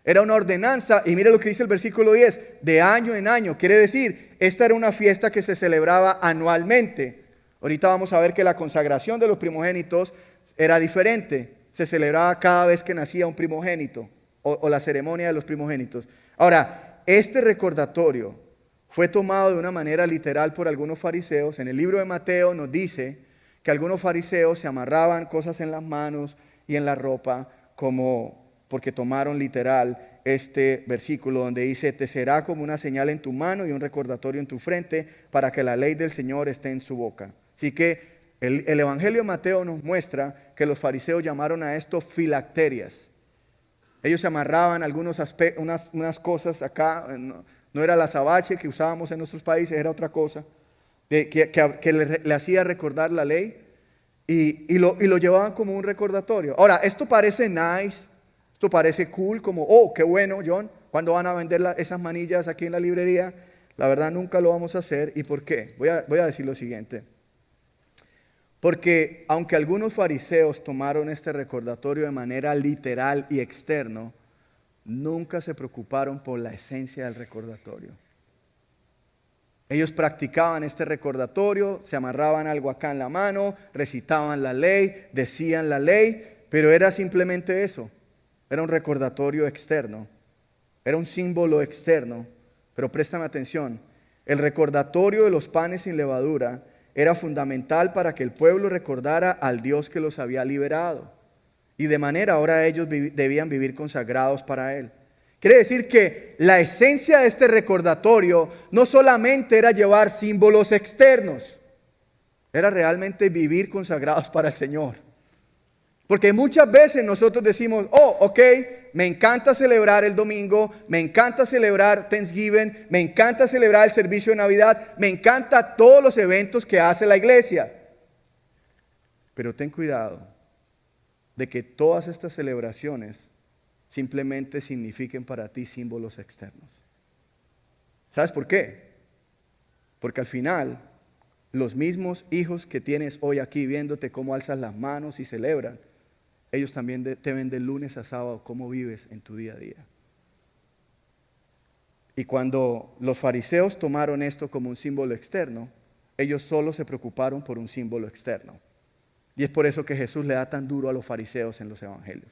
S3: Era una ordenanza, y mire lo que dice el versículo 10, de año en año. Quiere decir, esta era una fiesta que se celebraba anualmente. Ahorita vamos a ver que la consagración de los primogénitos era diferente. Se celebraba cada vez que nacía un primogénito, o la ceremonia de los primogénitos. Ahora, este recordatorio fue tomado de una manera literal por algunos fariseos. En el libro de Mateo nos dice que algunos fariseos se amarraban cosas en las manos y en la ropa, como porque tomaron literal este versículo donde dice, te será como una señal en tu mano y un recordatorio en tu frente para que la ley del Señor esté en su boca. Así que el Evangelio de Mateo nos muestra que los fariseos llamaron a esto filacterias. Ellos se amarraban unas cosas acá, no era la azabache que usábamos en nuestros países, era otra cosa, que le hacía recordar la ley y lo llevaban como un recordatorio. Ahora, esto parece nice, esto parece cool, como, oh, qué bueno, John, ¿cuándo van a vender esas manillas aquí en la librería? La verdad nunca lo vamos a hacer. ¿Y por qué? Voy a decir lo siguiente. Porque aunque algunos fariseos tomaron este recordatorio de manera literal y externo, nunca se preocuparon por la esencia del recordatorio. Ellos practicaban este recordatorio, se amarraban algo acá en la mano, recitaban la ley, decían la ley, pero era simplemente eso. Era un recordatorio externo, era un símbolo externo. Pero préstame atención, el recordatorio de los panes sin levadura era fundamental para que el pueblo recordara al Dios que los había liberado. Y de manera ahora ellos debían vivir consagrados para Él. Quiere decir que la esencia de este recordatorio no solamente era llevar símbolos externos, era realmente vivir consagrados para el Señor. Porque muchas veces nosotros decimos, oh, ok, me encanta celebrar el domingo, me encanta celebrar Thanksgiving, me encanta celebrar el servicio de Navidad, me encanta todos los eventos que hace la iglesia. Pero ten cuidado de que todas estas celebraciones simplemente signifiquen para ti símbolos externos. ¿Sabes por qué? Porque al final, los mismos hijos que tienes hoy aquí viéndote cómo alzas las manos y celebran, ellos también te ven de lunes a sábado cómo vives en tu día a día. Y cuando los fariseos tomaron esto como un símbolo externo, ellos solo se preocuparon por un símbolo externo. Y es por eso que Jesús le da tan duro a los fariseos en los evangelios.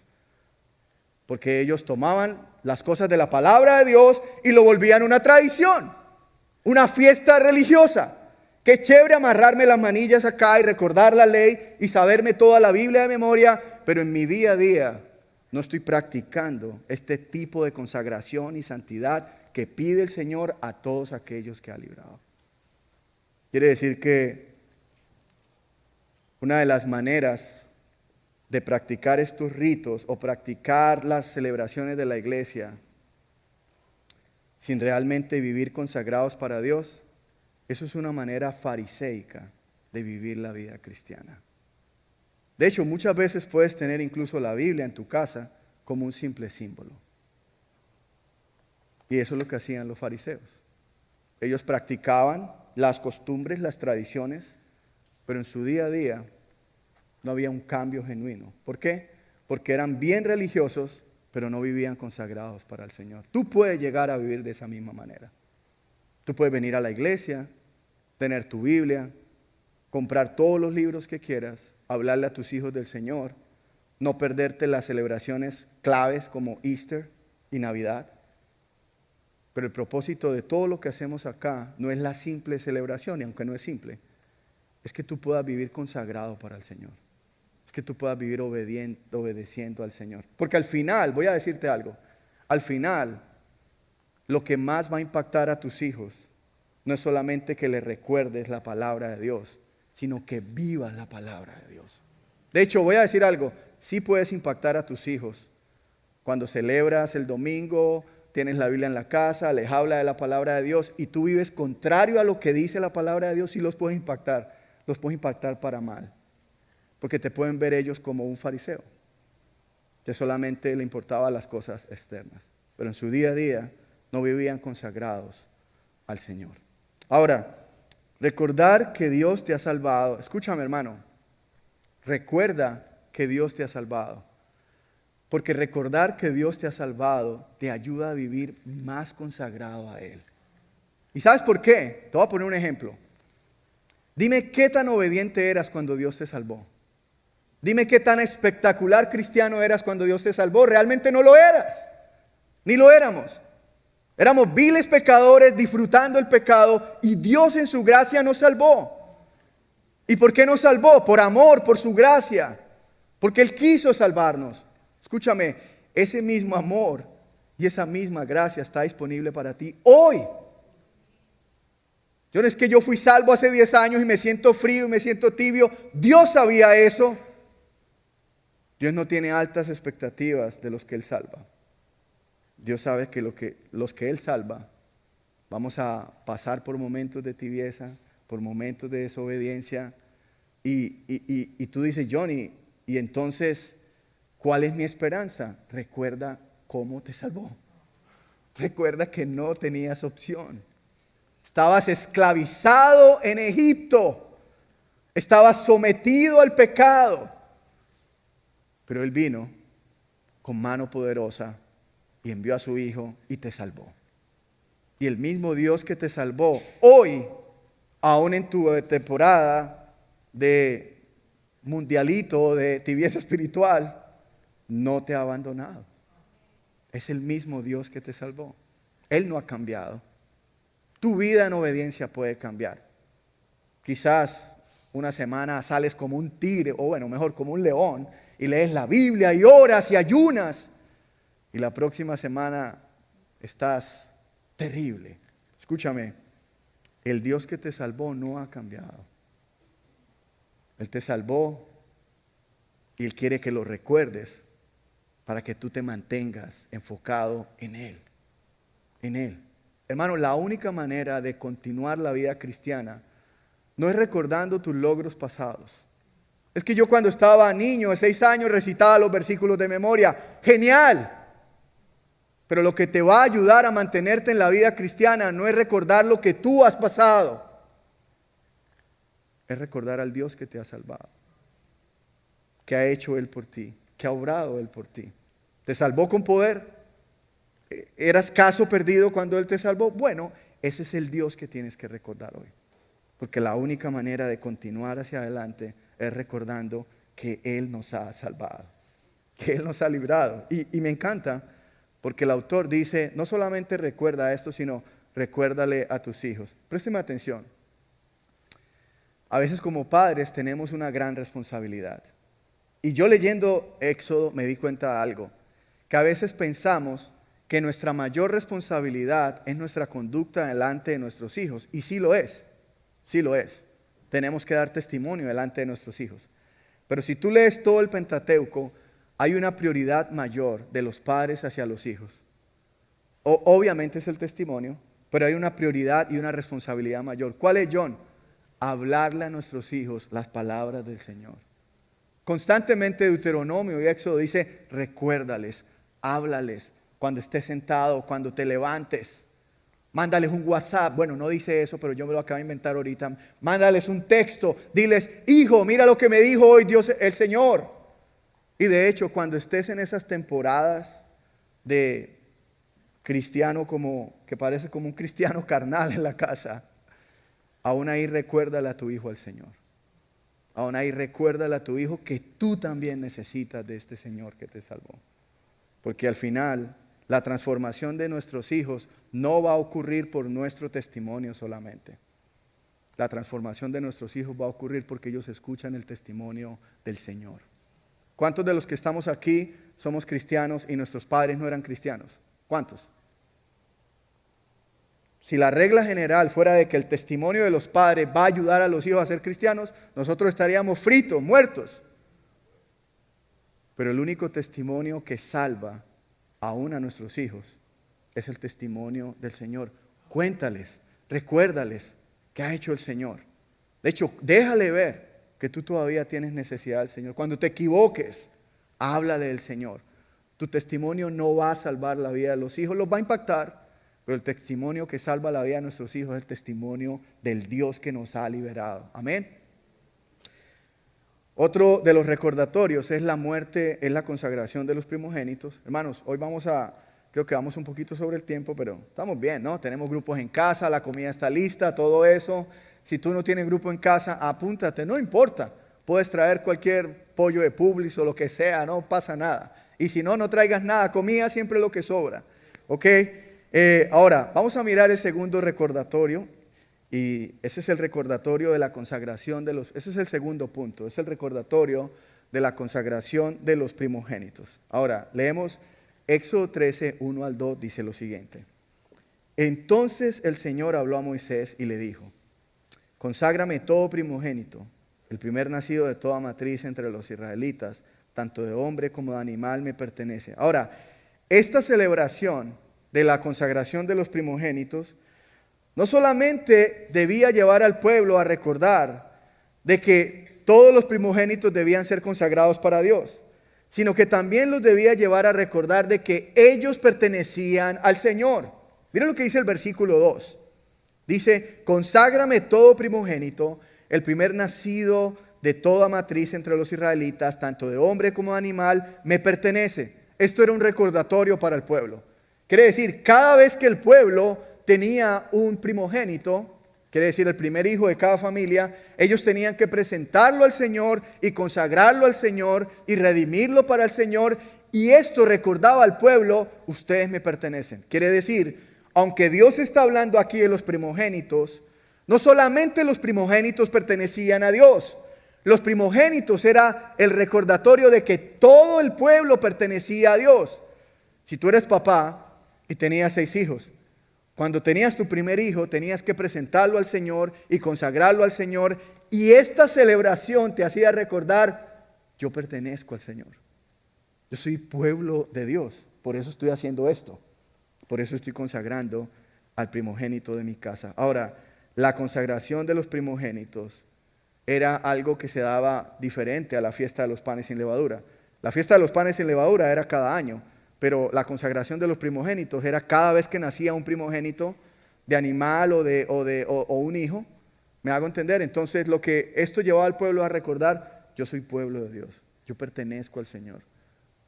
S3: Porque ellos tomaban las cosas de la palabra de Dios y lo volvían una tradición, una fiesta religiosa. Qué chévere amarrarme las manillas acá y recordar la ley y saberme toda la Biblia de memoria, pero en mi día a día no estoy practicando este tipo de consagración y santidad que pide el Señor a todos aquellos que ha librado. Quiere decir que una de las maneras de practicar estos ritos o practicar las celebraciones de la iglesia sin realmente vivir consagrados para Dios, eso es una manera fariseica de vivir la vida cristiana. De hecho, muchas veces puedes tener incluso la Biblia en tu casa como un simple símbolo. Y eso es lo que hacían los fariseos. Ellos practicaban las costumbres, las tradiciones, pero en su día a día no había un cambio genuino. ¿Por qué? Porque eran bien religiosos, pero no vivían consagrados para el Señor. Tú puedes llegar a vivir de esa misma manera. Tú puedes venir a la iglesia, tener tu Biblia, comprar todos los libros que quieras, hablarle a tus hijos del Señor, no perderte las celebraciones claves como Easter y Navidad. Pero el propósito de todo lo que hacemos acá no es la simple celebración, y aunque no es simple, es que tú puedas vivir consagrado para el Señor. Es que tú puedas vivir obedeciendo al Señor. Porque al final, voy a decirte algo, al final, lo que más va a impactar a tus hijos no es solamente que les recuerdes la palabra de Dios, sino que vivas la palabra de Dios. De hecho, voy a decir algo, sí puedes impactar a tus hijos. Cuando celebras el domingo, tienes la Biblia en la casa, les habla de la palabra de Dios y tú vives contrario a lo que dice la palabra de Dios, sí los puedes impactar para mal. Porque te pueden ver ellos como un fariseo, que solamente le importaban las cosas externas. Pero en su día a día no vivían consagrados al Señor. Ahora, recordar que Dios te ha salvado. Escúchame, hermano. Recuerda que Dios te ha salvado. Porque recordar que Dios te ha salvado te ayuda a vivir más consagrado a Él. ¿Y sabes por qué? Te voy a poner un ejemplo. Dime qué tan obediente eras cuando Dios te salvó. Dime qué tan espectacular cristiano eras cuando Dios te salvó. Realmente no lo eras. Ni lo éramos. Éramos viles pecadores disfrutando el pecado y Dios en su gracia nos salvó. ¿Y por qué nos salvó? Por amor, por su gracia. Porque Él quiso salvarnos. Escúchame, ese mismo amor y esa misma gracia está disponible para ti hoy. Yo no es que yo fui salvo hace 10 años y me siento frío y me siento tibio. Dios sabía eso. Dios no tiene altas expectativas de los que Él salva. Dios sabe que los que Él salva, vamos a pasar por momentos de tibieza, por momentos de desobediencia. Y tú dices, Johnny, y entonces, ¿cuál es mi esperanza? Recuerda cómo te salvó. Recuerda que no tenías opción. Estabas esclavizado en Egipto. Estabas sometido al pecado. Pero Él vino con mano poderosa y envió a su Hijo y te salvó. Y el mismo Dios que te salvó hoy, aún en tu temporada de mundialito, de tibieza espiritual, no te ha abandonado. Es el mismo Dios que te salvó. Él no ha cambiado. Tu vida en obediencia puede cambiar. Quizás una semana sales como un tigre, o bueno, mejor como un león, y lees la Biblia y oras y ayunas. Y la próxima semana estás terrible. Escúchame, el Dios que te salvó no ha cambiado. Él te salvó y Él quiere que lo recuerdes para que tú te mantengas enfocado en Él. En Él. Hermano, la única manera de continuar la vida cristiana no es recordando tus logros pasados. Es que yo cuando estaba niño de 6 años recitaba los versículos de memoria. ¡Genial! Pero lo que te va a ayudar a mantenerte en la vida cristiana no es recordar lo que tú has pasado. Es recordar al Dios que te ha salvado. Que ha hecho Él por ti. Que ha obrado Él por ti. Te salvó con poder. ¿Eras caso perdido cuando Él te salvó? Bueno, ese es el Dios que tienes que recordar hoy. Porque la única manera de continuar hacia adelante es recordando que Él nos ha salvado. Que Él nos ha librado. Y me encanta porque el autor dice, no solamente recuerda esto, sino recuérdale a tus hijos. Présteme atención. A veces como padres tenemos una gran responsabilidad. Y yo leyendo Éxodo me di cuenta de algo. Que a veces pensamos que nuestra mayor responsabilidad es nuestra conducta delante de nuestros hijos. Y sí lo es. Sí lo es. Tenemos que dar testimonio delante de nuestros hijos. Pero si tú lees todo el Pentateuco, hay una prioridad mayor de los padres hacia los hijos. Obviamente es el testimonio, pero hay una prioridad y una responsabilidad mayor. ¿Cuál es, John? Hablarle a nuestros hijos las palabras del Señor. Constantemente Deuteronomio y Éxodo dice, recuérdales, háblales cuando estés sentado, cuando te levantes. Mándales un WhatsApp. Bueno, no dice eso, pero yo me lo acabo de inventar ahorita. Mándales un texto. Diles, hijo, mira lo que me dijo hoy Dios, el Señor. Y de hecho, cuando estés en esas temporadas de cristiano que parece como un cristiano carnal en la casa, aún ahí recuérdale a tu hijo al Señor. Aún ahí recuérdale a tu hijo que tú también necesitas de este Señor que te salvó. Porque al final la transformación de nuestros hijos no va a ocurrir por nuestro testimonio solamente. La transformación de nuestros hijos va a ocurrir porque ellos escuchan el testimonio del Señor. ¿Cuántos de los que estamos aquí somos cristianos y nuestros padres no eran cristianos? ¿Cuántos? Si la regla general fuera de que el testimonio de los padres va a ayudar a los hijos a ser cristianos, nosotros estaríamos fritos, muertos. Pero el único testimonio que salva aún a nuestros hijos es el testimonio del Señor. Cuéntales, recuérdales qué ha hecho el Señor. De hecho, déjale ver que tú todavía tienes necesidad del Señor. Cuando te equivoques, háblale del Señor. Tu testimonio no va a salvar la vida de los hijos, los va a impactar, pero el testimonio que salva la vida de nuestros hijos es el testimonio del Dios que nos ha liberado. Amén. Otro de los recordatorios es la muerte, es la consagración de los primogénitos. Hermanos, hoy creo que vamos un poquito sobre el tiempo, pero estamos bien, ¿no? Tenemos grupos en casa, la comida está lista, todo eso. Si tú no tienes grupo en casa, apúntate, no importa. Puedes traer cualquier pollo de Publix o lo que sea, no pasa nada. Y si no, no traigas nada, comida siempre lo que sobra. ¿Ok? Ahora, vamos a mirar el segundo recordatorio. Y ese es el recordatorio de la consagración ese es el segundo punto, es el recordatorio de la consagración de los primogénitos. Ahora, leemos Éxodo 13, 1 al 2, dice lo siguiente. Entonces el Señor habló a Moisés y le dijo, conságrame todo primogénito, el primer nacido de toda matriz entre los israelitas, tanto de hombre como de animal me pertenece. Ahora, esta celebración de la consagración de los primogénitos no solamente debía llevar al pueblo a recordar de que todos los primogénitos debían ser consagrados para Dios, sino que también los debía llevar a recordar de que ellos pertenecían al Señor. Miren lo que dice el versículo 2. Dice, conságrame todo primogénito, el primer nacido de toda matriz entre los israelitas, tanto de hombre como de animal, me pertenece. Esto era un recordatorio para el pueblo. Quiere decir, cada vez que el pueblo tenía un primogénito, quiere decir el primer hijo de cada familia, ellos tenían que presentarlo al Señor y consagrarlo al Señor y redimirlo para el Señor, y esto recordaba al pueblo, ustedes me pertenecen. Quiere decir, aunque Dios está hablando aquí de los primogénitos, no solamente los primogénitos pertenecían a Dios, los primogénitos era el recordatorio de que todo el pueblo pertenecía a Dios. Si tú eres papá y tenías 6 hijos, cuando tenías tu primer hijo, tenías que presentarlo al Señor y consagrarlo al Señor. Y esta celebración te hacía recordar, yo pertenezco al Señor. Yo soy pueblo de Dios. Por eso estoy haciendo esto. Por eso estoy consagrando al primogénito de mi casa. Ahora, la consagración de los primogénitos era algo que se daba diferente a la fiesta de los panes sin levadura. La fiesta de los panes sin levadura era cada año. Pero la consagración de los primogénitos era cada vez que nacía un primogénito de animal o un hijo. ¿Me hago entender? Entonces lo que esto llevaba al pueblo a recordar, yo soy pueblo de Dios, yo pertenezco al Señor.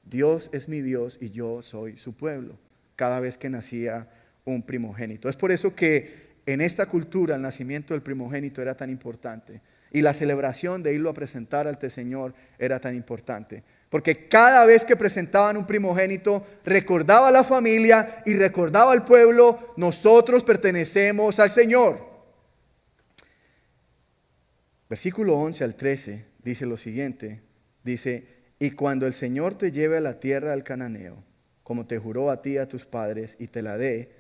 S3: Dios es mi Dios y yo soy su pueblo. Cada vez que nacía un primogénito. Es por eso que en esta cultura el nacimiento del primogénito era tan importante. Y la celebración de irlo a presentar ante el Señor era tan importante. Porque cada vez que presentaban un primogénito, recordaba a la familia y recordaba al pueblo, nosotros pertenecemos al Señor. Versículo 11 al 13 dice lo siguiente, dice, y cuando el Señor te lleve a la tierra del cananeo, como te juró a ti y a tus padres, y te la dé,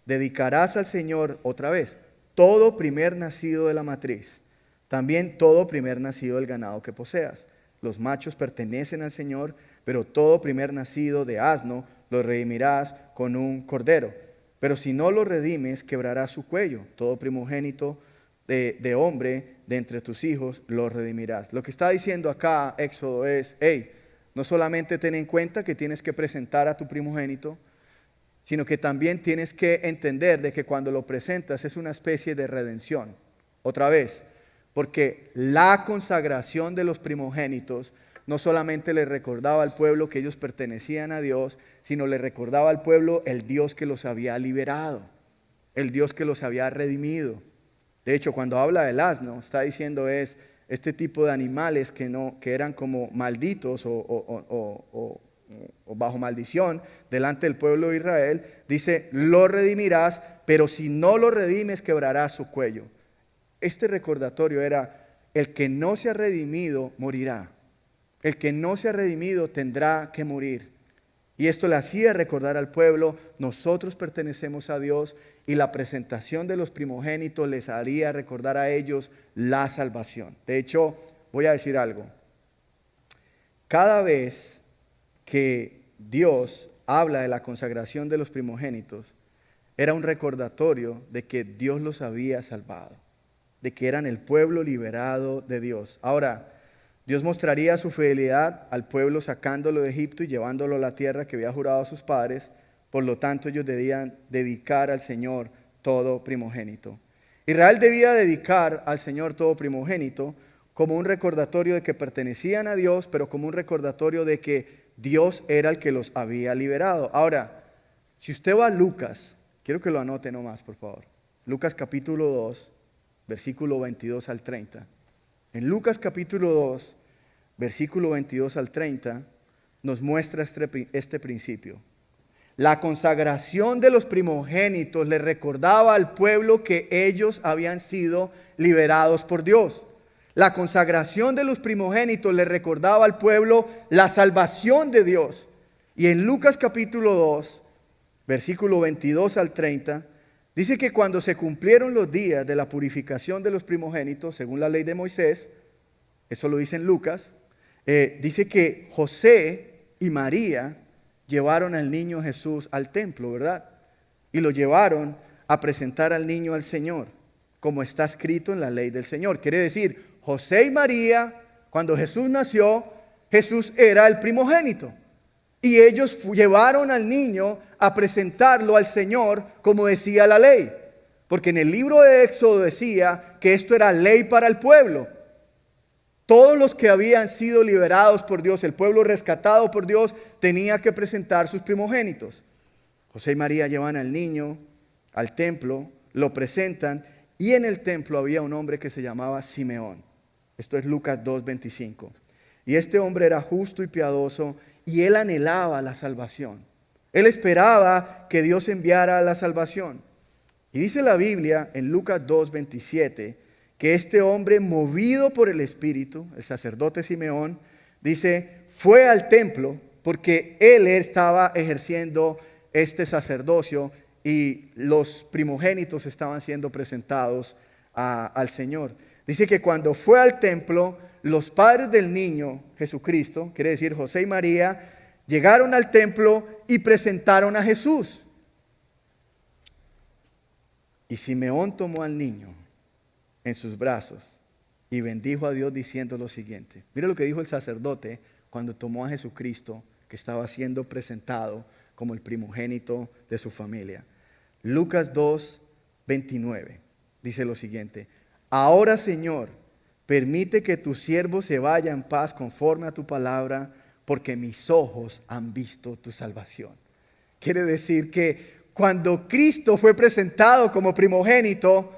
S3: dedicarás al Señor otra vez todo primer nacido de la matriz, también todo primer nacido del ganado que poseas. Los machos pertenecen al Señor, pero todo primer nacido de asno lo redimirás con un cordero. Pero si no lo redimes, quebrarás su cuello. Todo primogénito de hombre de entre tus hijos lo redimirás. Lo que está diciendo acá Éxodo es, hey, no solamente ten en cuenta que tienes que presentar a tu primogénito, sino que también tienes que entender de que cuando lo presentas es una especie de redención. Otra vez, porque la consagración de los primogénitos no solamente le recordaba al pueblo que ellos pertenecían a Dios, sino le recordaba al pueblo el Dios que los había liberado, el Dios que los había redimido. De hecho, cuando habla del asno, está diciendo es, este tipo de animales que eran como malditos o bajo maldición delante del pueblo de Israel, dice, lo redimirás, pero si no lo redimes, quebrarás su cuello. Este recordatorio era, el que no se ha redimido morirá. El que no se ha redimido tendrá que morir. Y esto le hacía recordar al pueblo, nosotros pertenecemos a Dios, y la presentación de los primogénitos les haría recordar a ellos la salvación. De hecho, voy a decir algo. Cada vez que Dios habla de la consagración de los primogénitos, era un recordatorio de que Dios los había salvado, de que eran el pueblo liberado de Dios. Ahora, Dios mostraría su fidelidad al pueblo sacándolo de Egipto y llevándolo a la tierra que había jurado a sus padres. Por lo tanto, ellos debían dedicar al Señor todo primogénito. Israel debía dedicar al Señor todo primogénito como un recordatorio de que pertenecían a Dios, pero como un recordatorio de que Dios era el que los había liberado. Ahora, si usted va a Lucas, quiero que lo anote nomás, por favor. Lucas capítulo 2, versículo 22 al 30. En Lucas capítulo 2, versículo 22 al 30, nos muestra este principio. La consagración de los primogénitos le recordaba al pueblo que ellos habían sido liberados por Dios. La consagración de los primogénitos le recordaba al pueblo la salvación de Dios. Y en Lucas capítulo 2, versículo 22 al 30, dice que cuando se cumplieron los días de la purificación de los primogénitos, según la ley de Moisés, eso lo dice en Lucas, dice que José y María llevaron al niño Jesús al templo, ¿verdad? Y lo llevaron a presentar al niño al Señor, como está escrito en la ley del Señor. Quiere decir, José y María, cuando Jesús nació, Jesús era el primogénito. Y ellos llevaron al niño a presentarlo al Señor, como decía la ley. Porque en el libro de Éxodo decía que esto era ley para el pueblo. Todos los que habían sido liberados por Dios, el pueblo rescatado por Dios, tenía que presentar sus primogénitos. José y María llevan al niño al templo, lo presentan, y en el templo había un hombre que se llamaba Simeón. Esto es Lucas 2:25. Y este hombre era justo y piadoso, y él anhelaba la salvación. Él esperaba que Dios enviara la salvación. Y dice la Biblia en Lucas 2:27, que este hombre, movido por el Espíritu, el sacerdote Simeón, dice, fue al templo porque él estaba ejerciendo este sacerdocio y los primogénitos estaban siendo presentados al Señor. Dice que cuando fue al templo, los padres del niño Jesucristo, quiere decir José y María, llegaron al templo y presentaron a Jesús. Y Simeón tomó al niño en sus brazos y bendijo a Dios diciendo lo siguiente. Mira lo que dijo el sacerdote cuando tomó a Jesucristo, que estaba siendo presentado como el primogénito de su familia. Lucas 2:29 dice lo siguiente: ahora, Señor, permite que tu siervo se vaya en paz conforme a tu palabra, porque mis ojos han visto tu salvación. Quiere decir que cuando Cristo fue presentado como primogénito,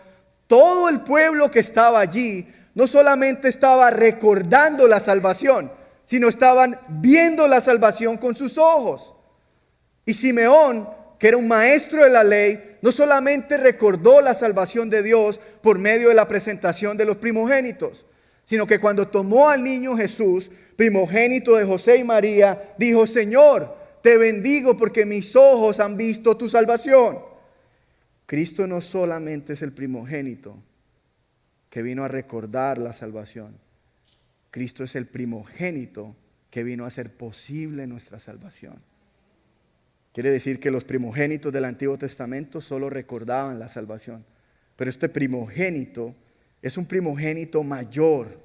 S3: todo el pueblo que estaba allí no solamente estaba recordando la salvación, sino estaban viendo la salvación con sus ojos. Y Simeón, que era un maestro de la ley, no solamente recordó la salvación de Dios por medio de la presentación de los primogénitos, sino que cuando tomó al niño Jesús, primogénito de José y María, dijo: Señor, te bendigo porque mis ojos han visto tu salvación. Cristo no solamente es el primogénito que vino a recordar la salvación. Cristo es el primogénito que vino a hacer posible nuestra salvación. Quiere decir que los primogénitos del Antiguo Testamento solo recordaban la salvación. Pero este primogénito es un primogénito mayor.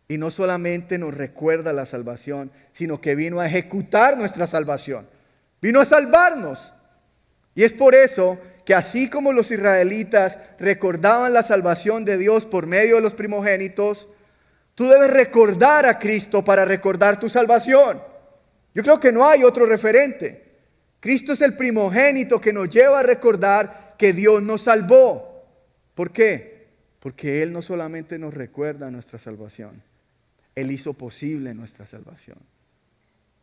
S3: Y no solamente nos recuerda la salvación, sino que vino a ejecutar nuestra salvación. Vino a salvarnos. Y es por eso que así como los israelitas recordaban la salvación de Dios por medio de los primogénitos, tú debes recordar a Cristo para recordar tu salvación. Yo creo que no hay otro referente. Cristo es el primogénito que nos lleva a recordar que Dios nos salvó. ¿Por qué? Porque Él no solamente nos recuerda nuestra salvación, Él hizo posible nuestra salvación.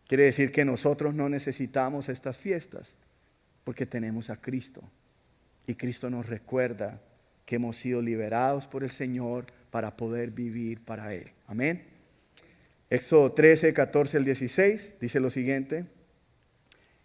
S3: Quiere decir que nosotros no necesitamos estas fiestas, porque tenemos a Cristo. Y Cristo nos recuerda que hemos sido liberados por el Señor para poder vivir para Él. Amén. Éxodo 13, 14 al 16 dice lo siguiente.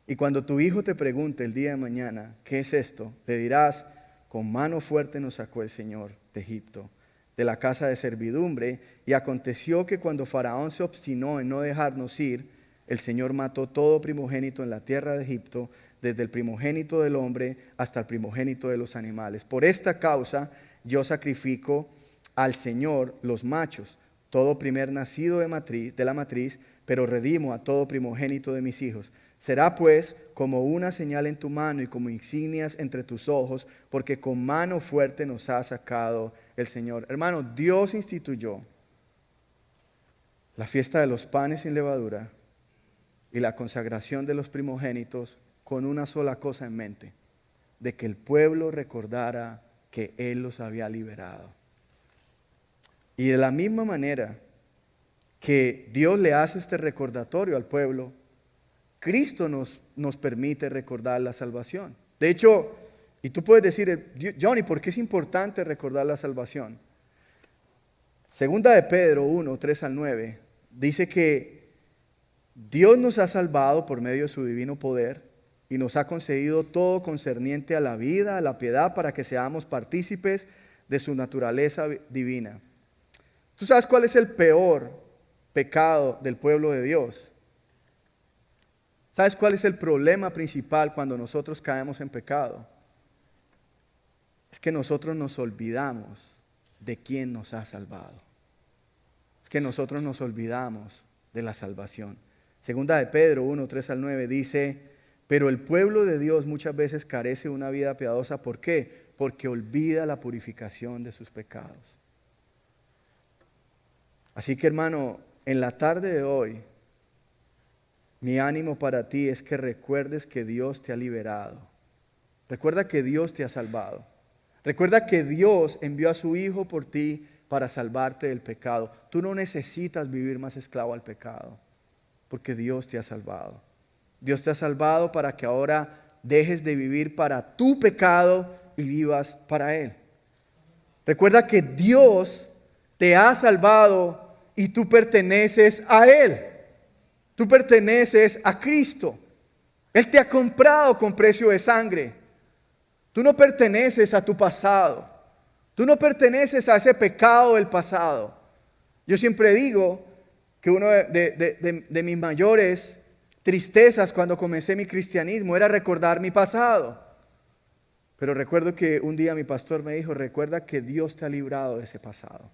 S3: Y cuando tu hijo te pregunte el día de mañana, ¿qué es esto? Le dirás, con mano fuerte nos sacó el Señor de Egipto, de la casa de servidumbre. Y aconteció que cuando Faraón se obstinó en no dejarnos ir, el Señor mató todo primogénito en la tierra de Egipto, desde el primogénito del hombre hasta el primogénito de los animales. Por esta causa yo sacrifico al Señor los machos, todo primer nacido de la matriz, pero redimo a todo primogénito de mis hijos. Será pues como una señal en tu mano y como insignias entre tus ojos, porque con mano fuerte nos ha sacado el Señor. Hermano, Dios instituyó la fiesta de los panes sin levadura y la consagración de los primogénitos con una sola cosa en mente, de que el pueblo recordara que Él los había liberado. Y de la misma manera que Dios le hace este recordatorio al pueblo, Cristo nos permite recordar la salvación. De hecho, y tú puedes decir, Johnny, ¿por qué es importante recordar la salvación? Segunda de Pedro 1, 3 al 9, dice que Dios nos ha salvado por medio de su divino poder y nos ha concedido todo concerniente a la vida, a la piedad, para que seamos partícipes de su naturaleza divina. ¿Tú sabes cuál es el peor pecado del pueblo de Dios? ¿Sabes cuál es el problema principal cuando nosotros caemos en pecado? Es que nosotros nos olvidamos de quién nos ha salvado. Es que nosotros nos olvidamos de la salvación. Segunda de Pedro 1, 3 al 9 dice, pero el pueblo de Dios muchas veces carece de una vida piadosa. ¿Por qué? Porque olvida la purificación de sus pecados. Así que, hermano, en la tarde de hoy, mi ánimo para ti es que recuerdes que Dios te ha liberado. Recuerda que Dios te ha salvado. Recuerda que Dios envió a su Hijo por ti para salvarte del pecado. Tú no necesitas vivir más esclavo al pecado, porque Dios te ha salvado. Dios te ha salvado para que ahora dejes de vivir para tu pecado y vivas para Él. Recuerda que Dios te ha salvado y tú perteneces a Él. Tú perteneces a Cristo. Él te ha comprado con precio de sangre. Tú no perteneces a tu pasado. Tú no perteneces a ese pecado del pasado. Yo siempre digo que uno de mis mayores tristezas cuando comencé mi cristianismo era recordar mi pasado. Pero recuerdo que un día mi pastor me dijo, recuerda que Dios te ha librado de ese pasado.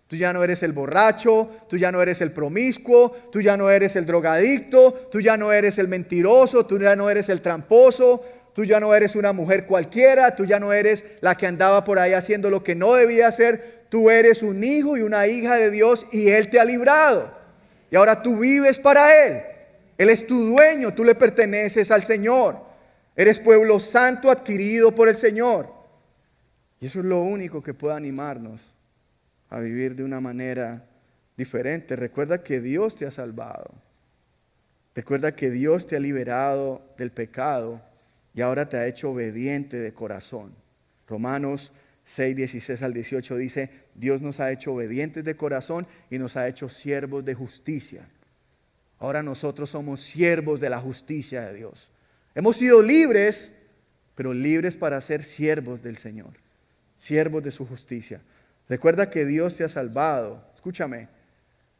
S3: Tú ya no eres el borracho, tú ya no eres el promiscuo, tú ya no eres el drogadicto, tú ya no eres el mentiroso, tú ya no eres el tramposo, tú ya no eres una mujer cualquiera, tú ya no eres la que andaba por ahí haciendo lo que no debía hacer. Tú eres un hijo y una hija de Dios y Él te ha librado. Y ahora tú vives para Él. Él es tu dueño, tú le perteneces al Señor. Eres pueblo santo adquirido por el Señor. Y eso es lo único que puede animarnos a vivir de una manera diferente. Recuerda que Dios te ha salvado. Recuerda que Dios te ha liberado del pecado y ahora te ha hecho obediente de corazón. Romanos 6, 16 al 18 dice, Dios nos ha hecho obedientes de corazón y nos ha hecho siervos de justicia. Ahora nosotros somos siervos de la justicia de Dios. Hemos sido libres, pero libres para ser siervos del Señor, siervos de su justicia. Recuerda que Dios te ha salvado, escúchame,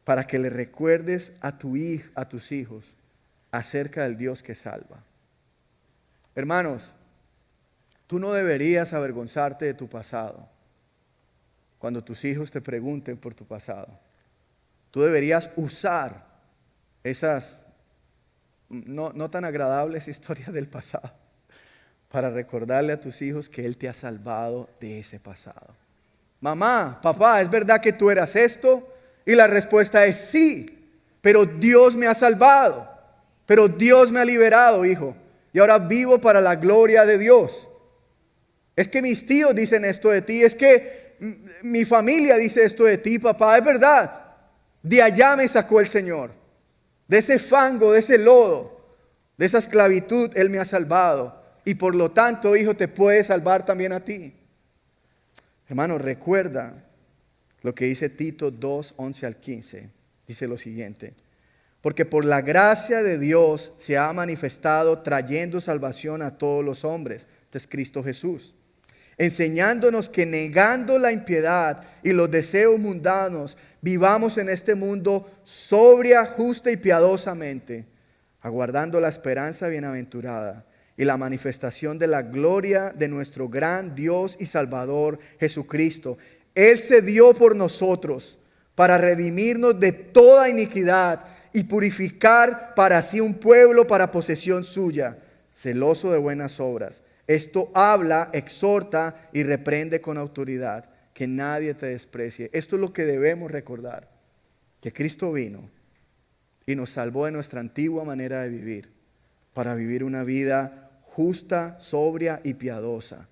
S3: para que le recuerdes a tus hijos acerca del Dios que salva. Hermanos, tú no deberías avergonzarte de tu pasado cuando tus hijos te pregunten por tu pasado. Tú deberías usar esas no tan agradables historias del pasado para recordarle a tus hijos que Él te ha salvado de ese pasado. Mamá, papá, ¿es verdad que tú eras esto? Y la respuesta es sí, pero Dios me ha salvado, pero Dios me ha liberado, hijo, y ahora vivo para la gloria de Dios. Es que mis tíos dicen esto de ti, es que mi familia dice esto de ti, papá, es verdad. De allá me sacó el Señor, de ese fango, de ese lodo, de esa esclavitud Él me ha salvado. Y por lo tanto, hijo, te puede salvar también a ti. Hermano, recuerda lo que dice Tito 2, 11 al 15. Dice lo siguiente: porque por la gracia de Dios se ha manifestado trayendo salvación a todos los hombres. Este es Cristo Jesús. Enseñándonos que negando la impiedad y los deseos mundanos, vivamos en este mundo sobria, justa y piadosamente, aguardando la esperanza bienaventurada y la manifestación de la gloria de nuestro gran Dios y Salvador Jesucristo. Él se dio por nosotros para redimirnos de toda iniquidad y purificar para sí un pueblo para posesión suya, celoso de buenas obras. Esto habla, exhorta y reprende con autoridad, que nadie te desprecie. Esto es lo que debemos recordar, que Cristo vino y nos salvó de nuestra antigua manera de vivir, para vivir una vida justa, sobria y piadosa.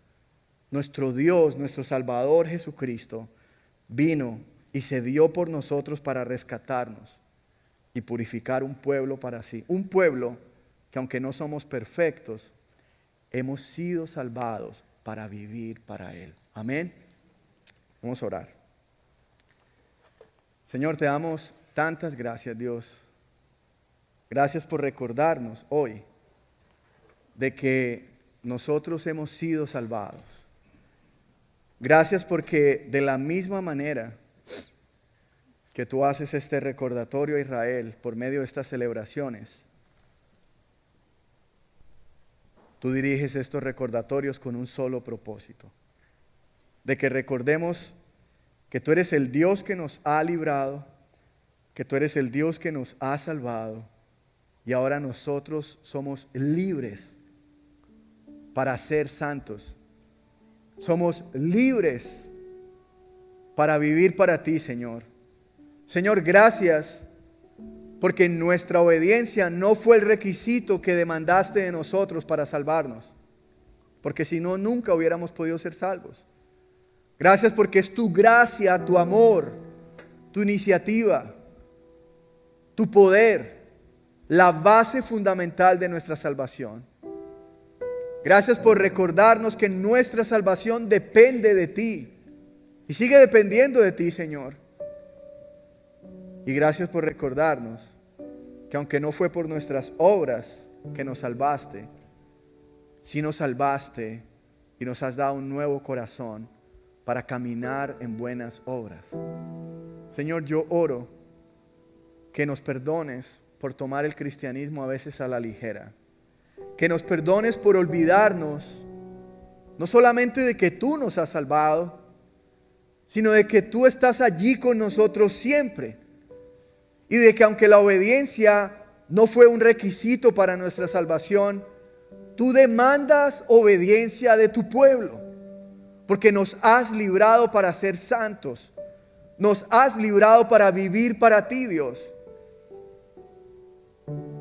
S3: Nuestro Dios, nuestro Salvador Jesucristo, vino y se dio por nosotros para rescatarnos y purificar un pueblo para sí. Un pueblo que, aunque no somos perfectos, hemos sido salvados para vivir para Él. Amén. Vamos a orar. Señor, te damos tantas gracias, Dios. Gracias por recordarnos hoy de que nosotros hemos sido salvados. Gracias porque de la misma manera que tú haces este recordatorio a Israel por medio de estas celebraciones, tú diriges estos recordatorios con un solo propósito: de que recordemos que tú eres el Dios que nos ha librado, que tú eres el Dios que nos ha salvado, y ahora nosotros somos libres para ser santos. Somos libres para vivir para ti, Señor. Señor, gracias porque nuestra obediencia no fue el requisito que demandaste de nosotros para salvarnos, porque si no, nunca hubiéramos podido ser salvos. Gracias porque es tu gracia, tu amor, tu iniciativa, tu poder, la base fundamental de nuestra salvación. Gracias por recordarnos que nuestra salvación depende de ti y sigue dependiendo de ti, Señor. Y gracias por recordarnos que aunque no fue por nuestras obras que nos salvaste, sí nos salvaste y nos has dado un nuevo corazón para caminar en buenas obras. Señor, yo oro que nos perdones por tomar el cristianismo a veces a la ligera. Que nos perdones por olvidarnos no solamente de que tú nos has salvado, sino de que tú estás allí con nosotros siempre. Y de que aunque la obediencia no fue un requisito para nuestra salvación, tú demandas obediencia de tu pueblo, porque nos has librado para ser santos, nos has librado para vivir para ti, Dios.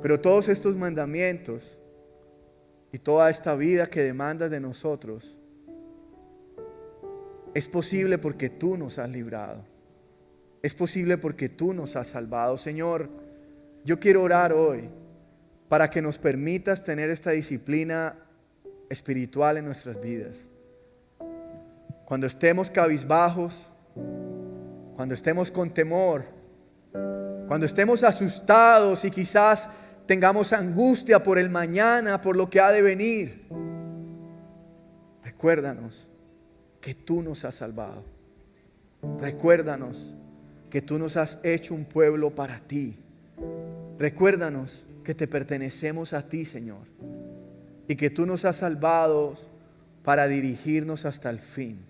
S3: Pero todos estos mandamientos y toda esta vida que demandas de nosotros es posible porque tú nos has librado. Es posible porque tú nos has salvado. Señor, yo quiero orar hoy para que nos permitas tener esta disciplina espiritual en nuestras vidas. Cuando estemos cabizbajos, cuando estemos con temor, cuando estemos asustados y quizás tengamos angustia por el mañana, por lo que ha de venir, recuérdanos que tú nos has salvado. Recuérdanos que tú nos has hecho un pueblo para ti. Recuérdanos que te pertenecemos a ti, Señor, y que tú nos has salvado para dirigirnos hasta el fin.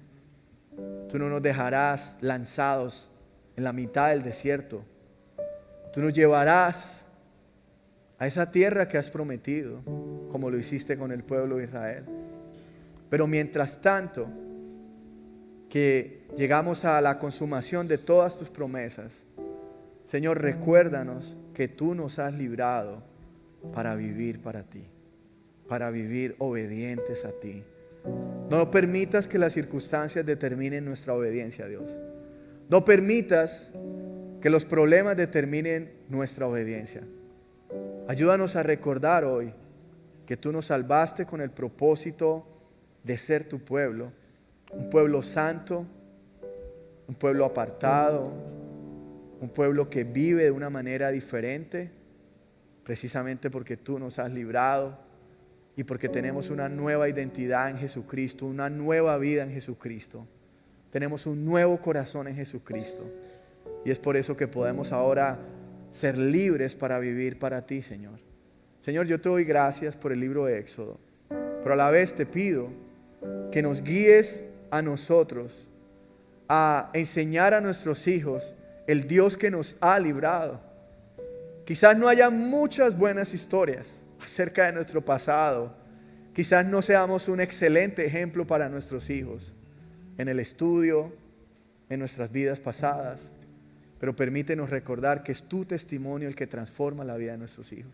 S3: Tú no nos dejarás lanzados en la mitad del desierto. Tú nos llevarás a esa tierra que has prometido, como lo hiciste con el pueblo de Israel. Pero mientras tanto, que llegamos a la consumación de todas tus promesas, Señor, recuérdanos que tú nos has librado para vivir para ti, para vivir obedientes a ti, No permitas que las circunstancias determinen nuestra obediencia a Dios. No permitas que los problemas determinen nuestra obediencia. Ayúdanos a recordar hoy que tú nos salvaste con el propósito de ser tu pueblo, un pueblo santo, un pueblo apartado, un pueblo que vive de una manera diferente, precisamente porque tú nos has librado y porque tenemos una nueva identidad en Jesucristo, una nueva vida en Jesucristo. Tenemos un nuevo corazón en Jesucristo. Y es por eso que podemos ahora ser libres para vivir para ti, Señor. Señor, yo te doy gracias por el libro de Éxodo, pero a la vez te pido que nos guíes a nosotros a enseñar a nuestros hijos el Dios que nos ha librado. Quizás no haya muchas buenas historias acerca de nuestro pasado. Quizás no seamos un excelente ejemplo para nuestros hijos en el estudio, en nuestras vidas pasadas. Pero permítenos recordar que es tu testimonio el que transforma la vida de nuestros hijos.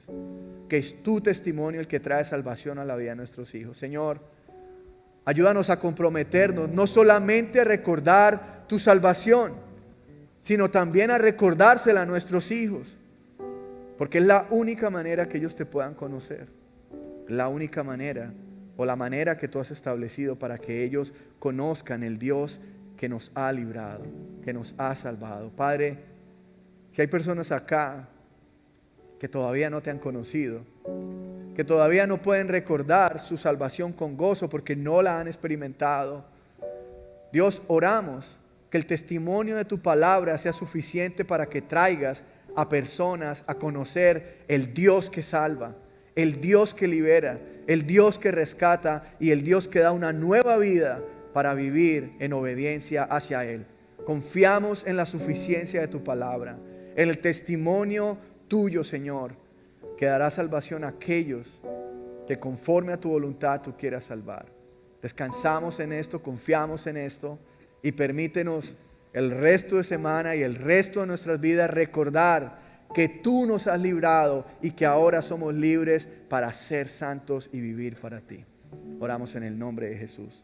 S3: Que es tu testimonio el que trae salvación a la vida de nuestros hijos. Señor, ayúdanos a comprometernos no solamente a recordar tu salvación, sino también a recordársela a nuestros hijos. Porque es la única manera que ellos te puedan conocer. La única manera o la manera que tú has establecido para que ellos conozcan el Dios que nos ha librado, que nos ha salvado. Padre, si hay personas acá que todavía no te han conocido, que todavía no pueden recordar su salvación con gozo porque no la han experimentado, Dios, oramos que el testimonio de tu palabra sea suficiente para que traigas a personas a conocer el Dios que salva, el Dios que libera, el Dios que rescata y el Dios que da una nueva vida para vivir en obediencia hacia Él. Confiamos en la suficiencia de tu palabra, en el testimonio tuyo, Señor, que dará salvación a aquellos que conforme a tu voluntad tú quieras salvar. Descansamos en esto, confiamos en esto y permítenos el resto de semana y el resto de nuestras vidas recordar que tú nos has librado y que ahora somos libres para ser santos y vivir para ti. Oramos en el nombre de Jesús.